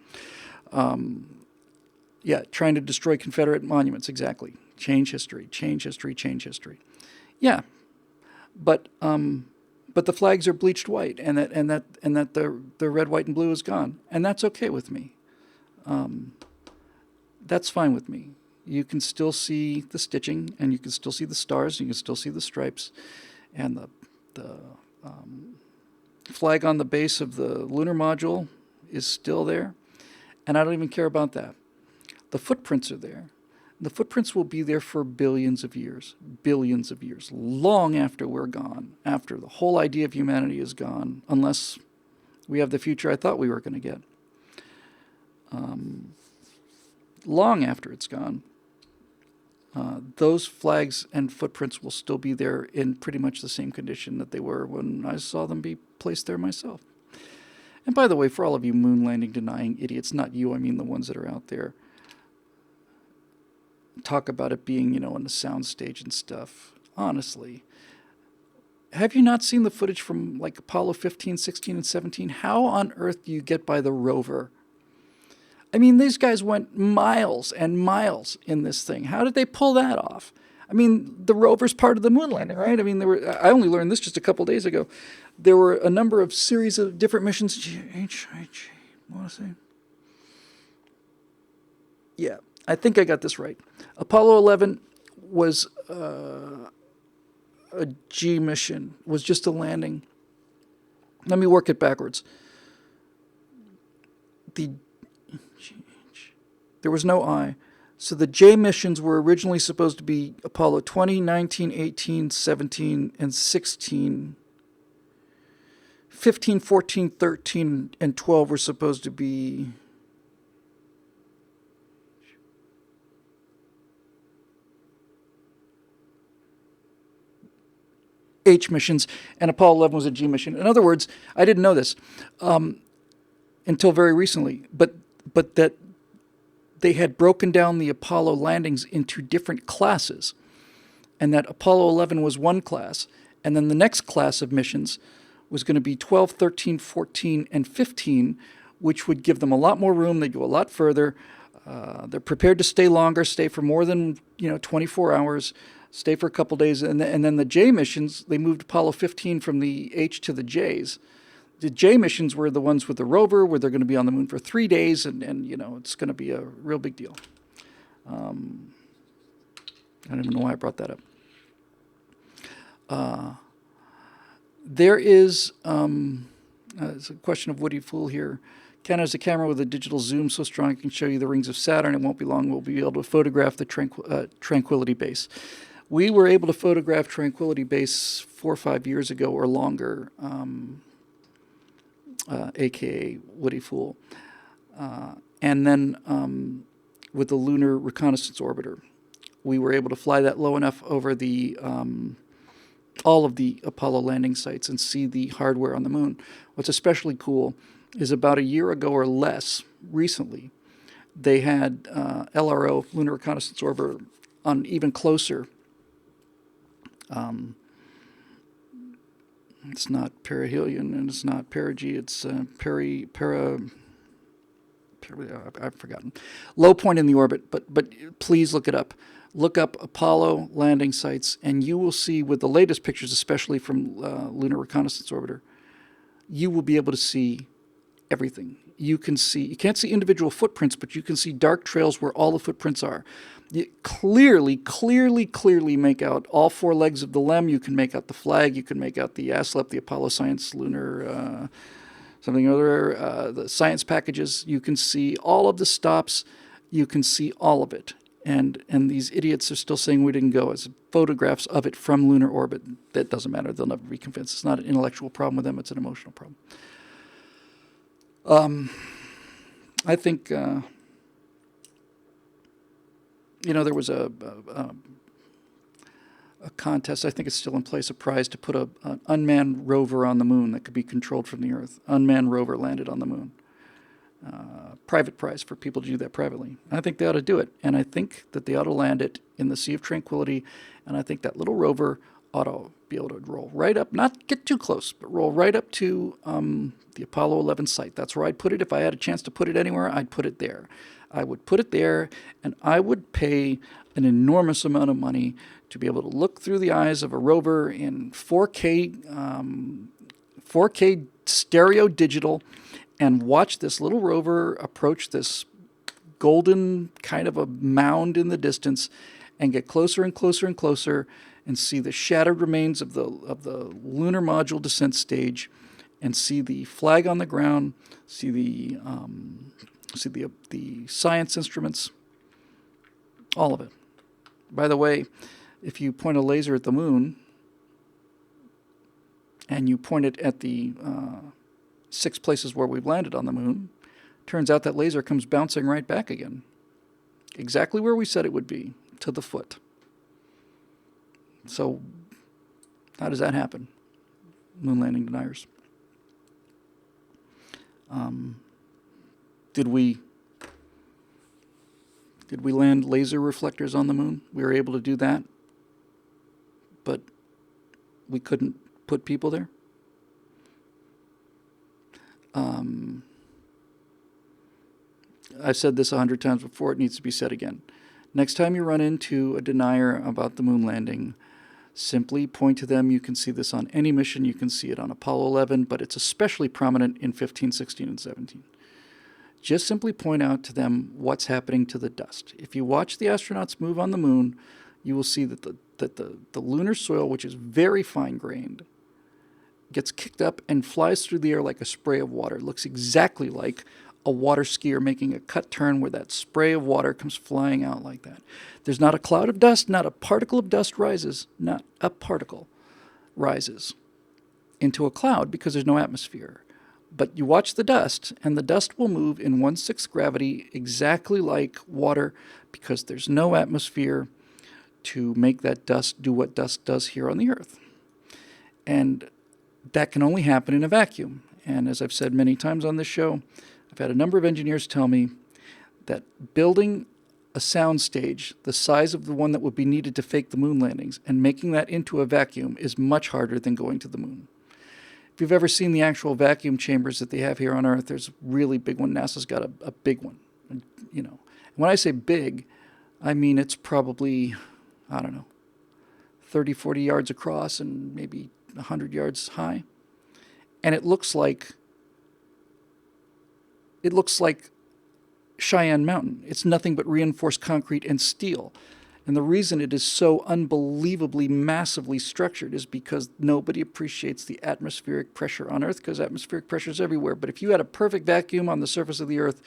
Speaker 1: Yeah, trying to destroy Confederate monuments, exactly. Change history, change history, change history. Yeah, but the flags are bleached white, and that the red, white, and blue is gone, and that's okay with me. That's fine with me. You can still see the stitching, and you can still see the stars, and you can still see the stripes, and the flag on the base of the lunar module is still there, and I don't even care about that. The footprints are there. The footprints will be there for billions of years, long after we're gone, after the whole idea of humanity is gone, unless we have the future I thought we were going to get. Long after it's gone, those flags and footprints will still be there in pretty much the same condition that they were when I saw them be placed there myself. And by the way, for all of you moon landing denying idiots, not you, I mean the ones that are out there, talk about it being, on the soundstage and stuff. Honestly, have you not seen the footage from like Apollo 15, 16, and 17? How on earth do you get by the rover? I mean, these guys went miles and miles in this thing. How did they pull that off? I mean, the rover's part of the moon landing, right? I mean, I only learned this just a couple days ago. There were a number of series of different missions. Want to say? Yeah, I think I got this right. Apollo 11 was a G mission, was just a landing. Let me work it backwards. There was no I. So the J missions were originally supposed to be Apollo 20, 19, 18, 17, and 16. 15, 14, 13, and 12 were supposed to be H missions, and Apollo 11 was a G mission. In other words, I didn't know this until very recently, but that they had broken down the Apollo landings into different classes, and that Apollo 11 was one class, and then the next class of missions was going to be 12, 13, 14, and 15, which would give them a lot more room. They'd go a lot further. They're prepared to stay longer, stay for more than 24 hours, stay for a couple days, and then the J missions, they moved Apollo 15 from the H to the J's. The J missions were the ones with the rover, where they're going to be on the moon for 3 days, and it's going to be a real big deal. I don't even know why I brought that up. There is it's a question of Woody Fool here. Canon has a camera with a digital zoom so strong it can show you the rings of Saturn. It won't be long. We'll be able to photograph the Tranquility Base. We were able to photograph Tranquility Base 4 or 5 years ago or longer, a.k.a. Woody Fool. And then with the Lunar Reconnaissance Orbiter, we were able to fly that low enough over the all of the Apollo landing sites and see the hardware on the moon. What's especially cool is about a year ago or less, recently, they had LRO, Lunar Reconnaissance Orbiter, on even closer. It's not perihelion and it's not perigee. It's I've forgotten. Low point in the orbit, but please look it up. Look up Apollo landing sites, and you will see with the latest pictures, especially from Lunar Reconnaissance Orbiter, you will be able to see everything. You can't see individual footprints, but you can see dark trails where all the footprints are. You clearly make out all 4 legs of the LEM. You can make out the flag. You can make out the ASLEP, the Apollo Science Lunar something or other, the science packages. You can see all of the stops. You can see all of it. And these idiots are still saying we didn't go as photographs of it from lunar orbit. That doesn't matter. They'll never be convinced. It's not an intellectual problem with them. It's an emotional problem. I think, there was a contest. I think it's still in place, a prize to put an unmanned rover on the moon that could be controlled from the Earth. Unmanned rover landed on the moon. Private prize for people to do that privately. I think they ought to do it, and I think that they ought to land it in the Sea of Tranquility, and I think that little rover ought to be able to roll right up, not get too close, but roll right up to the Apollo 11 site. That's where I'd put it. If I had a chance to put it anywhere, I'd put it there. I would put it there, and I would pay an enormous amount of money to be able to look through the eyes of a rover in 4K stereo digital and watch this little rover approach this golden kind of a mound in the distance and get closer and closer and closer and see the shattered remains of the lunar module descent stage and see the flag on the ground, see the science instruments, all of it. By the way, if you point a laser at the moon and you point it at the 6 places where we've landed on the moon, turns out that laser comes bouncing right back again. Exactly where we said it would be, to the foot. So, how does that happen? Moon landing deniers. Did we land laser reflectors on the moon? We were able to do that, but we couldn't put people there? I've said this 100 times before. It needs to be said again. Next time you run into a denier about the moon landing, simply point to them. You can see this on any mission. You can see it on Apollo 11, but it's especially prominent in 15, 16, and 17. Just simply point out to them what's happening to the dust. If you watch the astronauts move on the moon, you will see that the lunar soil, which is very fine-grained, gets kicked up and flies through the air like a spray of water. It looks exactly like a water skier making a cut turn where that spray of water comes flying out like that. There's not a cloud of dust, not a particle of dust rises, not a particle rises into a cloud because there's no atmosphere. But you watch the dust, and the dust will move in 1/6 gravity exactly like water because there's no atmosphere to make that dust do what dust does here on the Earth. And that can only happen in a vacuum. And as I've said many times on this show, I've had a number of engineers tell me that building a sound stage the size of the one that would be needed to fake the moon landings and making that into a vacuum is much harder than going to the moon. If you've ever seen the actual vacuum chambers that they have here on Earth, there's a really big one. NASA's got a big one. You know, when I say big, I mean it's probably, 30, 40 yards across and maybe 100 yards high. And it looks like Cheyenne Mountain. It's nothing but reinforced concrete and steel. And the reason it is so unbelievably massively structured is because nobody appreciates the atmospheric pressure on Earth, because atmospheric pressure is everywhere. But if you had a perfect vacuum on the surface of the Earth,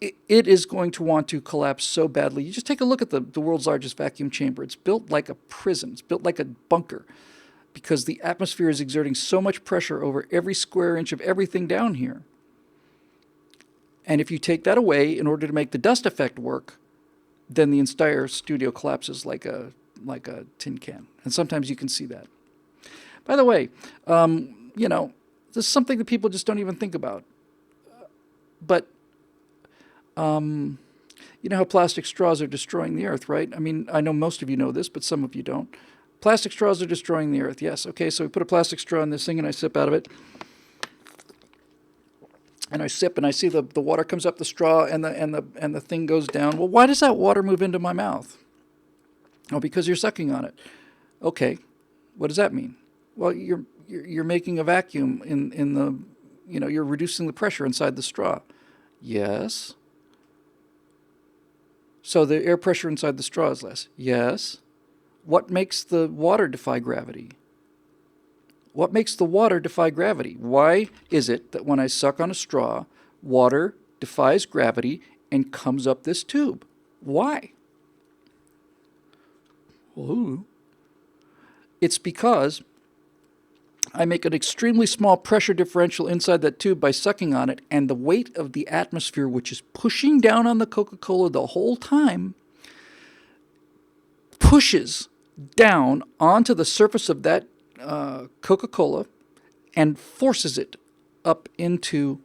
Speaker 1: it is going to want to collapse so badly. You just take a look at the world's largest vacuum chamber. It's built like a prison. It's built like a bunker because the atmosphere is exerting so much pressure over every square inch of everything down here. And if you take that away in order to make the dust effect work, then the entire studio collapses like a tin can. And sometimes you can see that. By the way, this is something that people just don't even think about. But you know how plastic straws are destroying the Earth, right? I mean, I know most of you know this, but some of you don't. Plastic straws are destroying the Earth, yes. Okay, so we put a plastic straw in this thing and I sip out of it. And I sip and I see the water comes up the straw and the thing goes down. Well, why does that water move into my mouth? Oh, because you're sucking on it. Okay, what does that mean? Well, you're making a vacuum in the, you're reducing the pressure inside the straw. Yes. So the air pressure inside the straw is less. Yes. What makes the water defy gravity? What makes the water defy gravity? Why is it that when I suck on a straw, water defies gravity and comes up this tube? Why? Well, it's because I make an extremely small pressure differential inside that tube by sucking on it, and the weight of the atmosphere, which is pushing down on the Coca-Cola the whole time, pushes down onto the surface of that Coca-Cola and forces it up into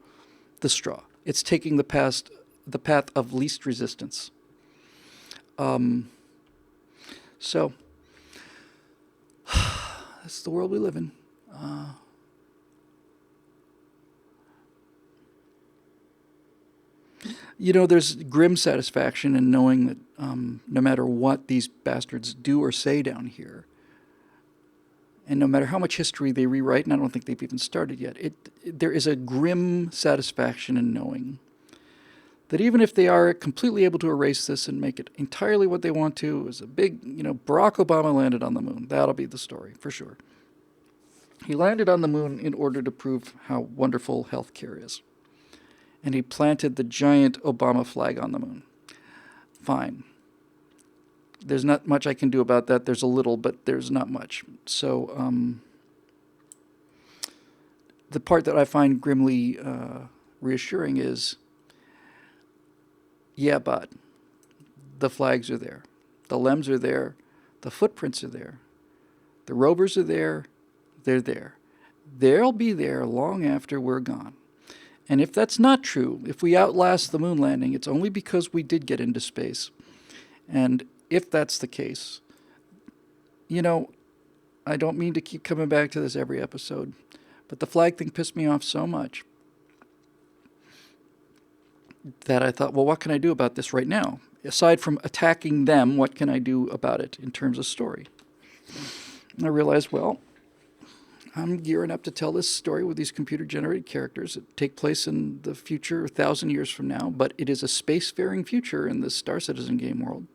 Speaker 1: the straw. It's taking the path of least resistance. So that's the world we live in. There's grim satisfaction in knowing that no matter what these bastards do or say down here, and no matter how much history they rewrite, and I don't think they've even started yet, there is a grim satisfaction in knowing that even if they are completely able to erase this and make it entirely what they want to, as a big, Barack Obama landed on the moon. That'll be the story, for sure. He landed on the moon in order to prove how wonderful healthcare is. And he planted the giant Obama flag on the moon. Fine. There's not much I can do about that. There's a little, but there's not much. So the part that I find grimly reassuring is, yeah, but the flags are there. The LEMs are there. The footprints are there. The rovers are there. They're there. They'll be there long after we're gone. And if that's not true, if we outlast the moon landing, it's only because we did get into space. And if that's the case, I don't mean to keep coming back to this every episode, but the flag thing pissed me off so much that I thought, well, what can I do about this right now? Aside from attacking them, what can I do about it in terms of story? And I realized, well, I'm gearing up to tell this story with these computer-generated characters that take place in the future 1,000 years from now, but it is a spacefaring future in this Star Citizen game world.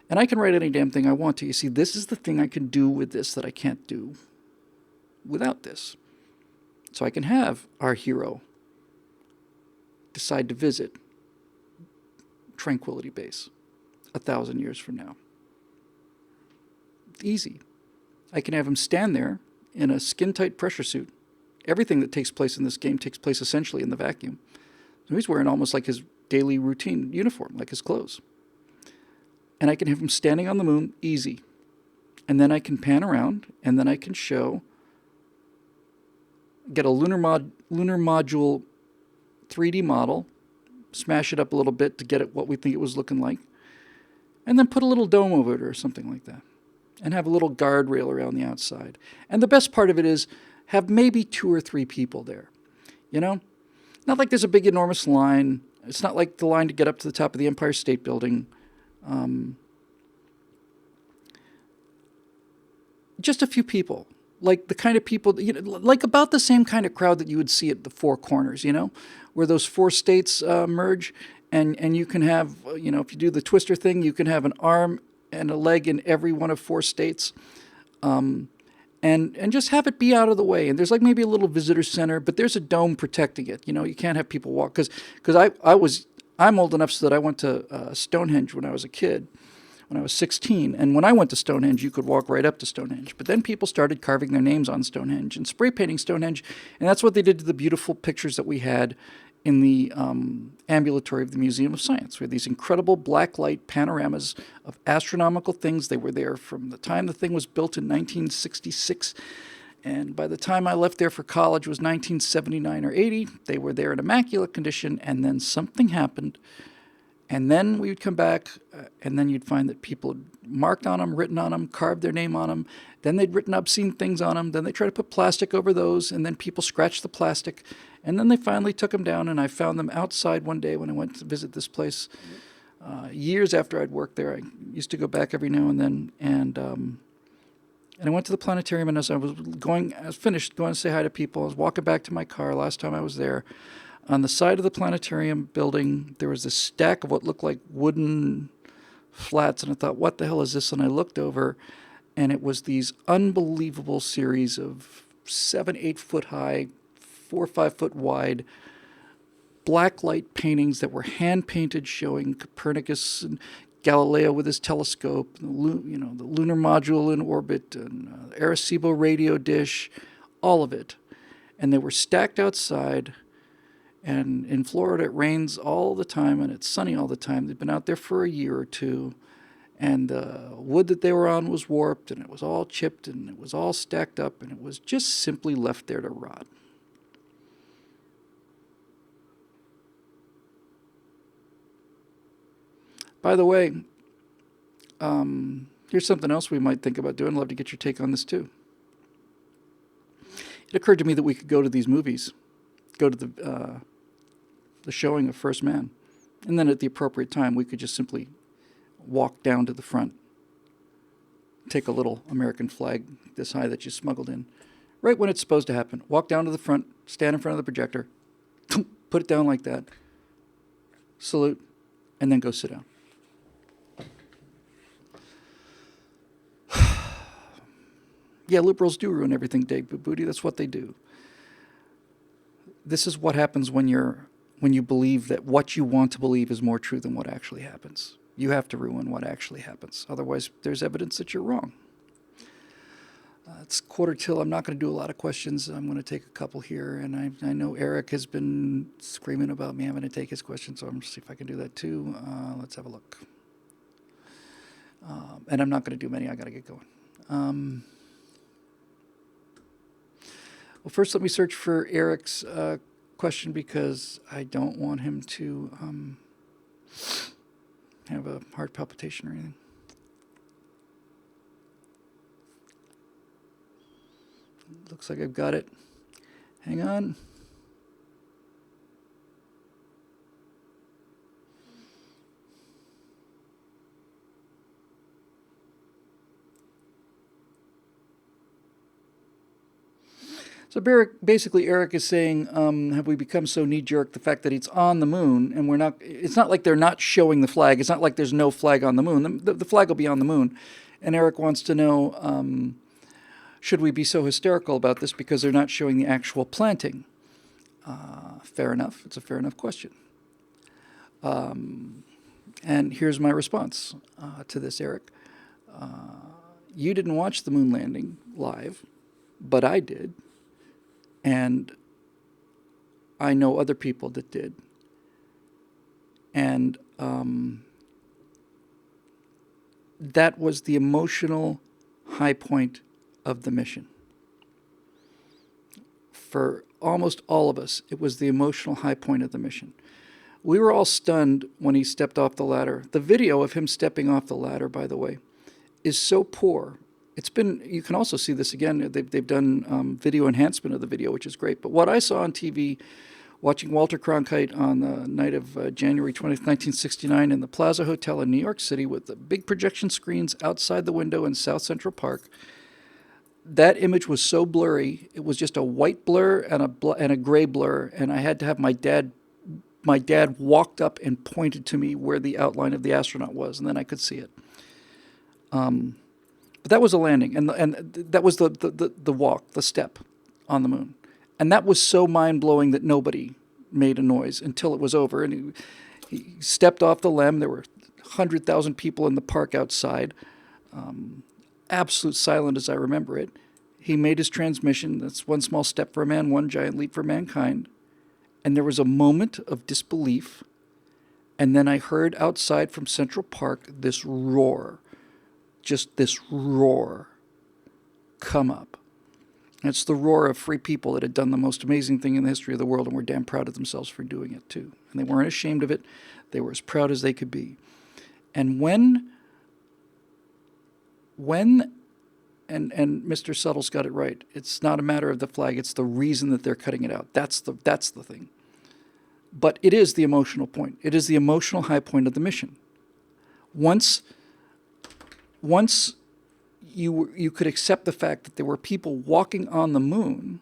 Speaker 1: And I can write any damn thing I want to. You see, this is the thing I can do with this that I can't do without this. So I can have our hero decide to visit Tranquility Base 1,000 years from now. Easy. I can have him stand there in a skin-tight pressure suit. Everything that takes place in this game takes place essentially in the vacuum. So he's wearing almost like his daily routine uniform, like his clothes. And I can have him standing on the moon, easy. And then I can pan around, and then I can get a lunar module 3D model, smash it up a little bit to get it what we think it was looking like, and then put a little dome over it or something like that. And have a little guardrail around the outside. And the best part of it is have maybe 2 or 3 people there. Not like there's a big, enormous line. It's not like the line to get up to the top of the Empire State Building. Just a few people. Like the kind of people, like about the same kind of crowd that you would see at the Four Corners, where those 4 states merge. And you can have, if you do the twister thing, you can have an arm and a leg in every one of 4 states, and just have it be out of the way. And there's like maybe a little visitor center, but there's a dome protecting it. You can't have people walk because I'm old enough so that I went to Stonehenge when I was a kid, when I was 16. And when I went to Stonehenge, you could walk right up to Stonehenge. But then people started carving their names on Stonehenge and spray painting Stonehenge, and that's what they did to the beautiful pictures that we had in the ambulatory of the Museum of Science. We had these incredible black light panoramas of astronomical things. They were there from the time the thing was built in 1966. And by the time I left there for college was 1979 or 80. They were there in immaculate condition, and then something happened. And then we would come back, and then you'd find that people had marked on them, written on them, carved their name on them. Then they'd written obscene things on them. Then they tried to put plastic over those, and then people scratched the plastic. And then they finally took them down, and I found them outside one day when I went to visit this place years after I'd worked there. I used to go back every now and then, and I went to the planetarium, and as I was finished going to say hi to people, I was walking back to my car last time I was there. On the side of the planetarium building, there was this stack of what looked like wooden flats, and I thought, what the hell is this? And I looked over, and it was these unbelievable series of 7-8 foot high, 4 or 5 foot wide black light paintings that were hand painted, showing Copernicus and Galileo with his telescope, the lunar module in orbit, and Arecibo radio dish, all of it. And they were stacked outside. And in Florida, it rains all the time, and it's sunny all the time. They've been out there for a year or two. And the wood that they were on was warped, and it was all chipped, and it was all stacked up, and it was just simply left there to rot. By the way, here's something else we might think about doing. I'd love to get your take on this too. It occurred to me that we could go to these movies, go to the showing of First Man, and then at the appropriate time we could just simply walk down to the front, take a little American flag this high that you smuggled in, right when it's supposed to happen. Walk down to the front, stand in front of the projector, put it down like that, salute, and then go sit down. Yeah, liberals do ruin everything, Dave Booty. That's what they do. This is what happens when you believe that what you want to believe is more true than what actually happens. You have to ruin what actually happens. Otherwise, there's evidence that you're wrong. It's quarter till. I'm not going to do a lot of questions. I'm going to take a couple here. And I know Eric has been screaming about me having to take his questions, so I'm going to see if I can do that too. Let's have a look. And I'm not going to do many. I got to get going. Well, first let me search for Eric's question because I don't want him to have a heart palpitation or anything. Looks like I've got it. Hang on. So basically, Eric is saying, have we become so knee-jerk, the fact that it's on the moon, and we're not, it's not like they're not showing the flag. It's not like there's no flag on the moon. The flag will be on the moon. And Eric wants to know, should we be so hysterical about this because they're not showing the actual planting? Fair enough. It's a fair enough question. And here's my response to this, Eric. You didn't watch the moon landing live, but I did. And I know other people that did. And that was the emotional high point of the mission. For almost all of us, it was the emotional high point of the mission. We were all stunned when he stepped off the ladder. The video of him stepping off the ladder, by the way, is so poor. It's been, you can also see this again, they've done video enhancement of the video, which is great. But what I saw on TV, watching Walter Cronkite on the night of January 20th, 1969 in the Plaza Hotel in New York City with the big projection screens outside the window in South Central Park, that image was so blurry. It was just a white blur and a gray blur, and I had to have my dad walked up and pointed to me where the outline of the astronaut was, and then I could see it. But that was a landing, and that was the walk, the step on the moon. And that was so mind-blowing that nobody made a noise until it was over. And he stepped off the LEM. There were 100,000 people in the park outside. Absolute silent as I remember it. He made his transmission. That's one small step for a man, one giant leap for mankind. And there was a moment of disbelief. And then I heard outside from Central Park this roar. Just this roar come up. And it's the roar of free people that had done the most amazing thing in the history of the world and were damn proud of themselves for doing it too. And they weren't ashamed of it. They were as proud as they could be. And when and Mr. Suttle's got it right, it's not a matter of the flag, it's the reason that they're cutting it out. That's the thing. But it is the emotional point. It is the emotional high point of the mission. Once you could accept the fact that there were people walking on the moon,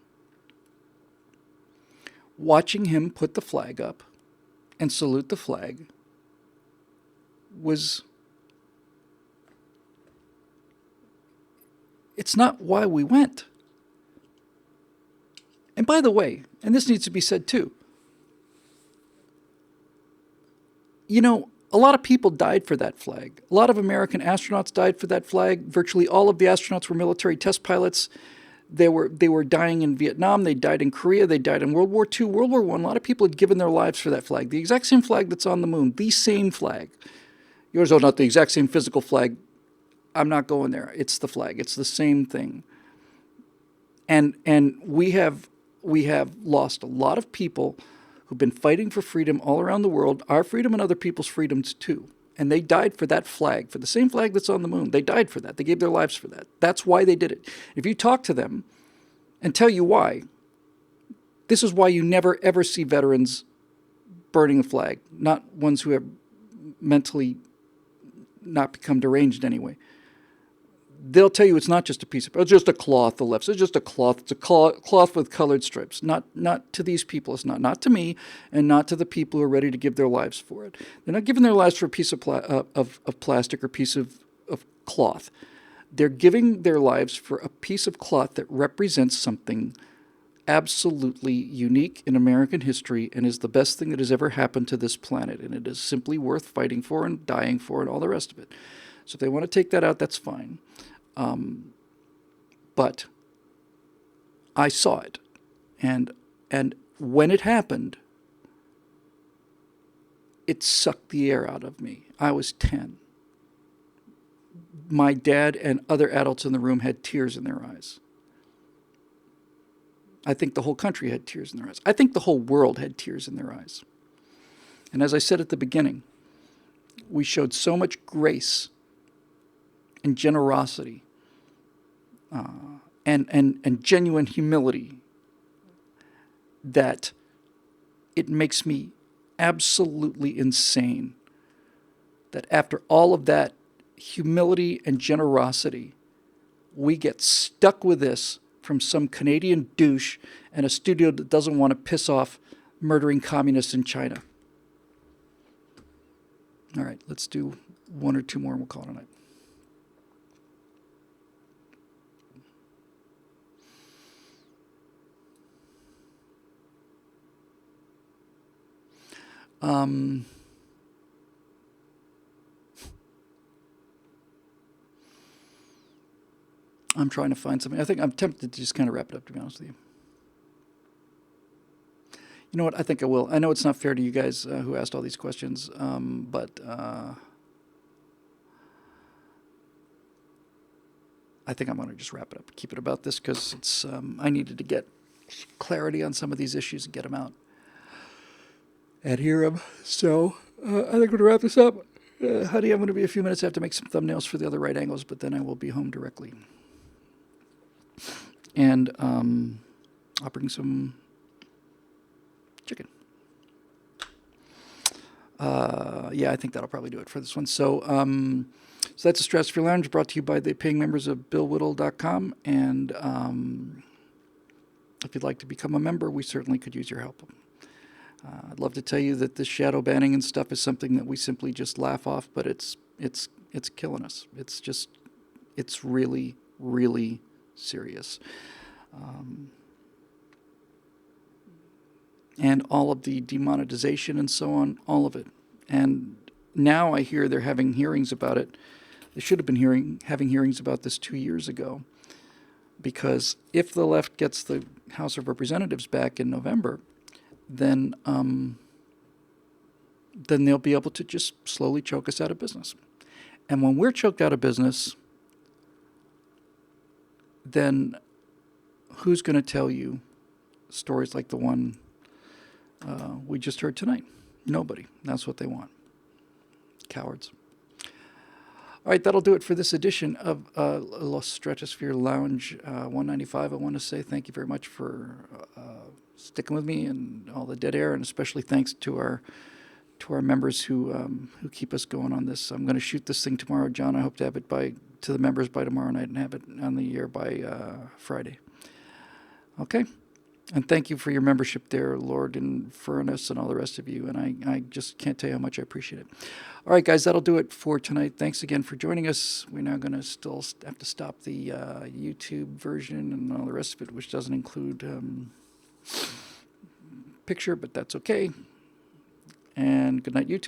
Speaker 1: watching him put the flag up and salute the flag it's not why we went. And by the way, and this needs to be said too, you know, a lot of people died for that flag. A lot of American astronauts died for that flag. Virtually all of the astronauts were military test pilots. They were dying in Vietnam. They died in Korea. They died in World War II, World War I. A lot of people had given their lives for that flag. The exact same flag that's on the moon. The same flag. Yours are not the exact same physical flag. I'm not going there. It's the flag. It's the same thing. And we have lost a lot of people who've been fighting for freedom all around the world, our freedom and other people's freedoms too. And they died for that flag, for the same flag that's on the moon. They died for that. They gave their lives for that. That's why they did it. If you talk to them and tell you why, this is why you never ever see veterans burning a flag, not ones who have mentally not become deranged anyway. They'll tell you it's not just a piece of, it's just a cloth, the left. It's just a cloth. It's a cloth with colored stripes. Not to these people. It's not to me, and not to the people who are ready to give their lives for it. They're not giving their lives for a piece of plastic or piece of cloth. They're giving their lives for a piece of cloth that represents something absolutely unique in American history and is the best thing that has ever happened to this planet. And it is simply worth fighting for and dying for and all the rest of it. So if they want to take that out, that's fine. But I saw it. And when it happened, it sucked the air out of me. I was 10. My dad and other adults in the room had tears in their eyes. I think the whole country had tears in their eyes. I think the whole world had tears in their eyes. And as I said at the beginning, we showed so much grace and generosity and genuine humility that it makes me absolutely insane that after all of that humility and generosity, we get stuck with this from some Canadian douche and a studio that doesn't want to piss off murdering communists in China. All right, let's do one or two more and we'll call it a night. I'm trying to find something. I think I'm tempted to just kind of wrap it up, to be honest with you. You know what? I think I will. I know it's not fair to you guys who asked all these questions, but I think I'm going to just wrap it up. Keep it about this because it's. I needed to get clarity on some of these issues and get them out and hear them. So I think I'm going to wrap this up. Honey, I'm going to be a few minutes. I have to make some thumbnails for the other right angles, but then I will be home directly. And I'll bring some chicken. Yeah, I think that'll probably do it for this one. So that's the Stratosphere Lounge, brought to you by the paying members of BillWhittle.com. And if you'd like to become a member, we certainly could use your help. I'd love to tell you that this shadow banning and stuff is something that we simply just laugh off, but it's killing us. It's really, really serious. And all of the demonetization and so on, all of it. And now I hear they're having hearings about it. They should have been having hearings about this 2 years ago. Because if the left gets the House of Representatives back in November, then they'll be able to just slowly choke us out of business. And when we're choked out of business, then who's going to tell you stories like the one we just heard tonight? Nobody. That's what they want. Cowards. All right, that'll do it for this edition of Los Stratosphere Lounge 195. I want to say thank you very much for sticking with me and all the dead air, and especially thanks to our members who keep us going on this. I'm going to shoot this thing tomorrow, John. I hope to have it to the members by tomorrow night and have it on the air by Friday. Okay. And thank you for your membership there, Lord and Furnace and all the rest of you. And I just can't tell you how much I appreciate it. All right, guys, that'll do it for tonight. Thanks again for joining us. We're now going to still have to stop the YouTube version and all the rest of it, which doesn't include picture, but that's okay. And good night, YouTube.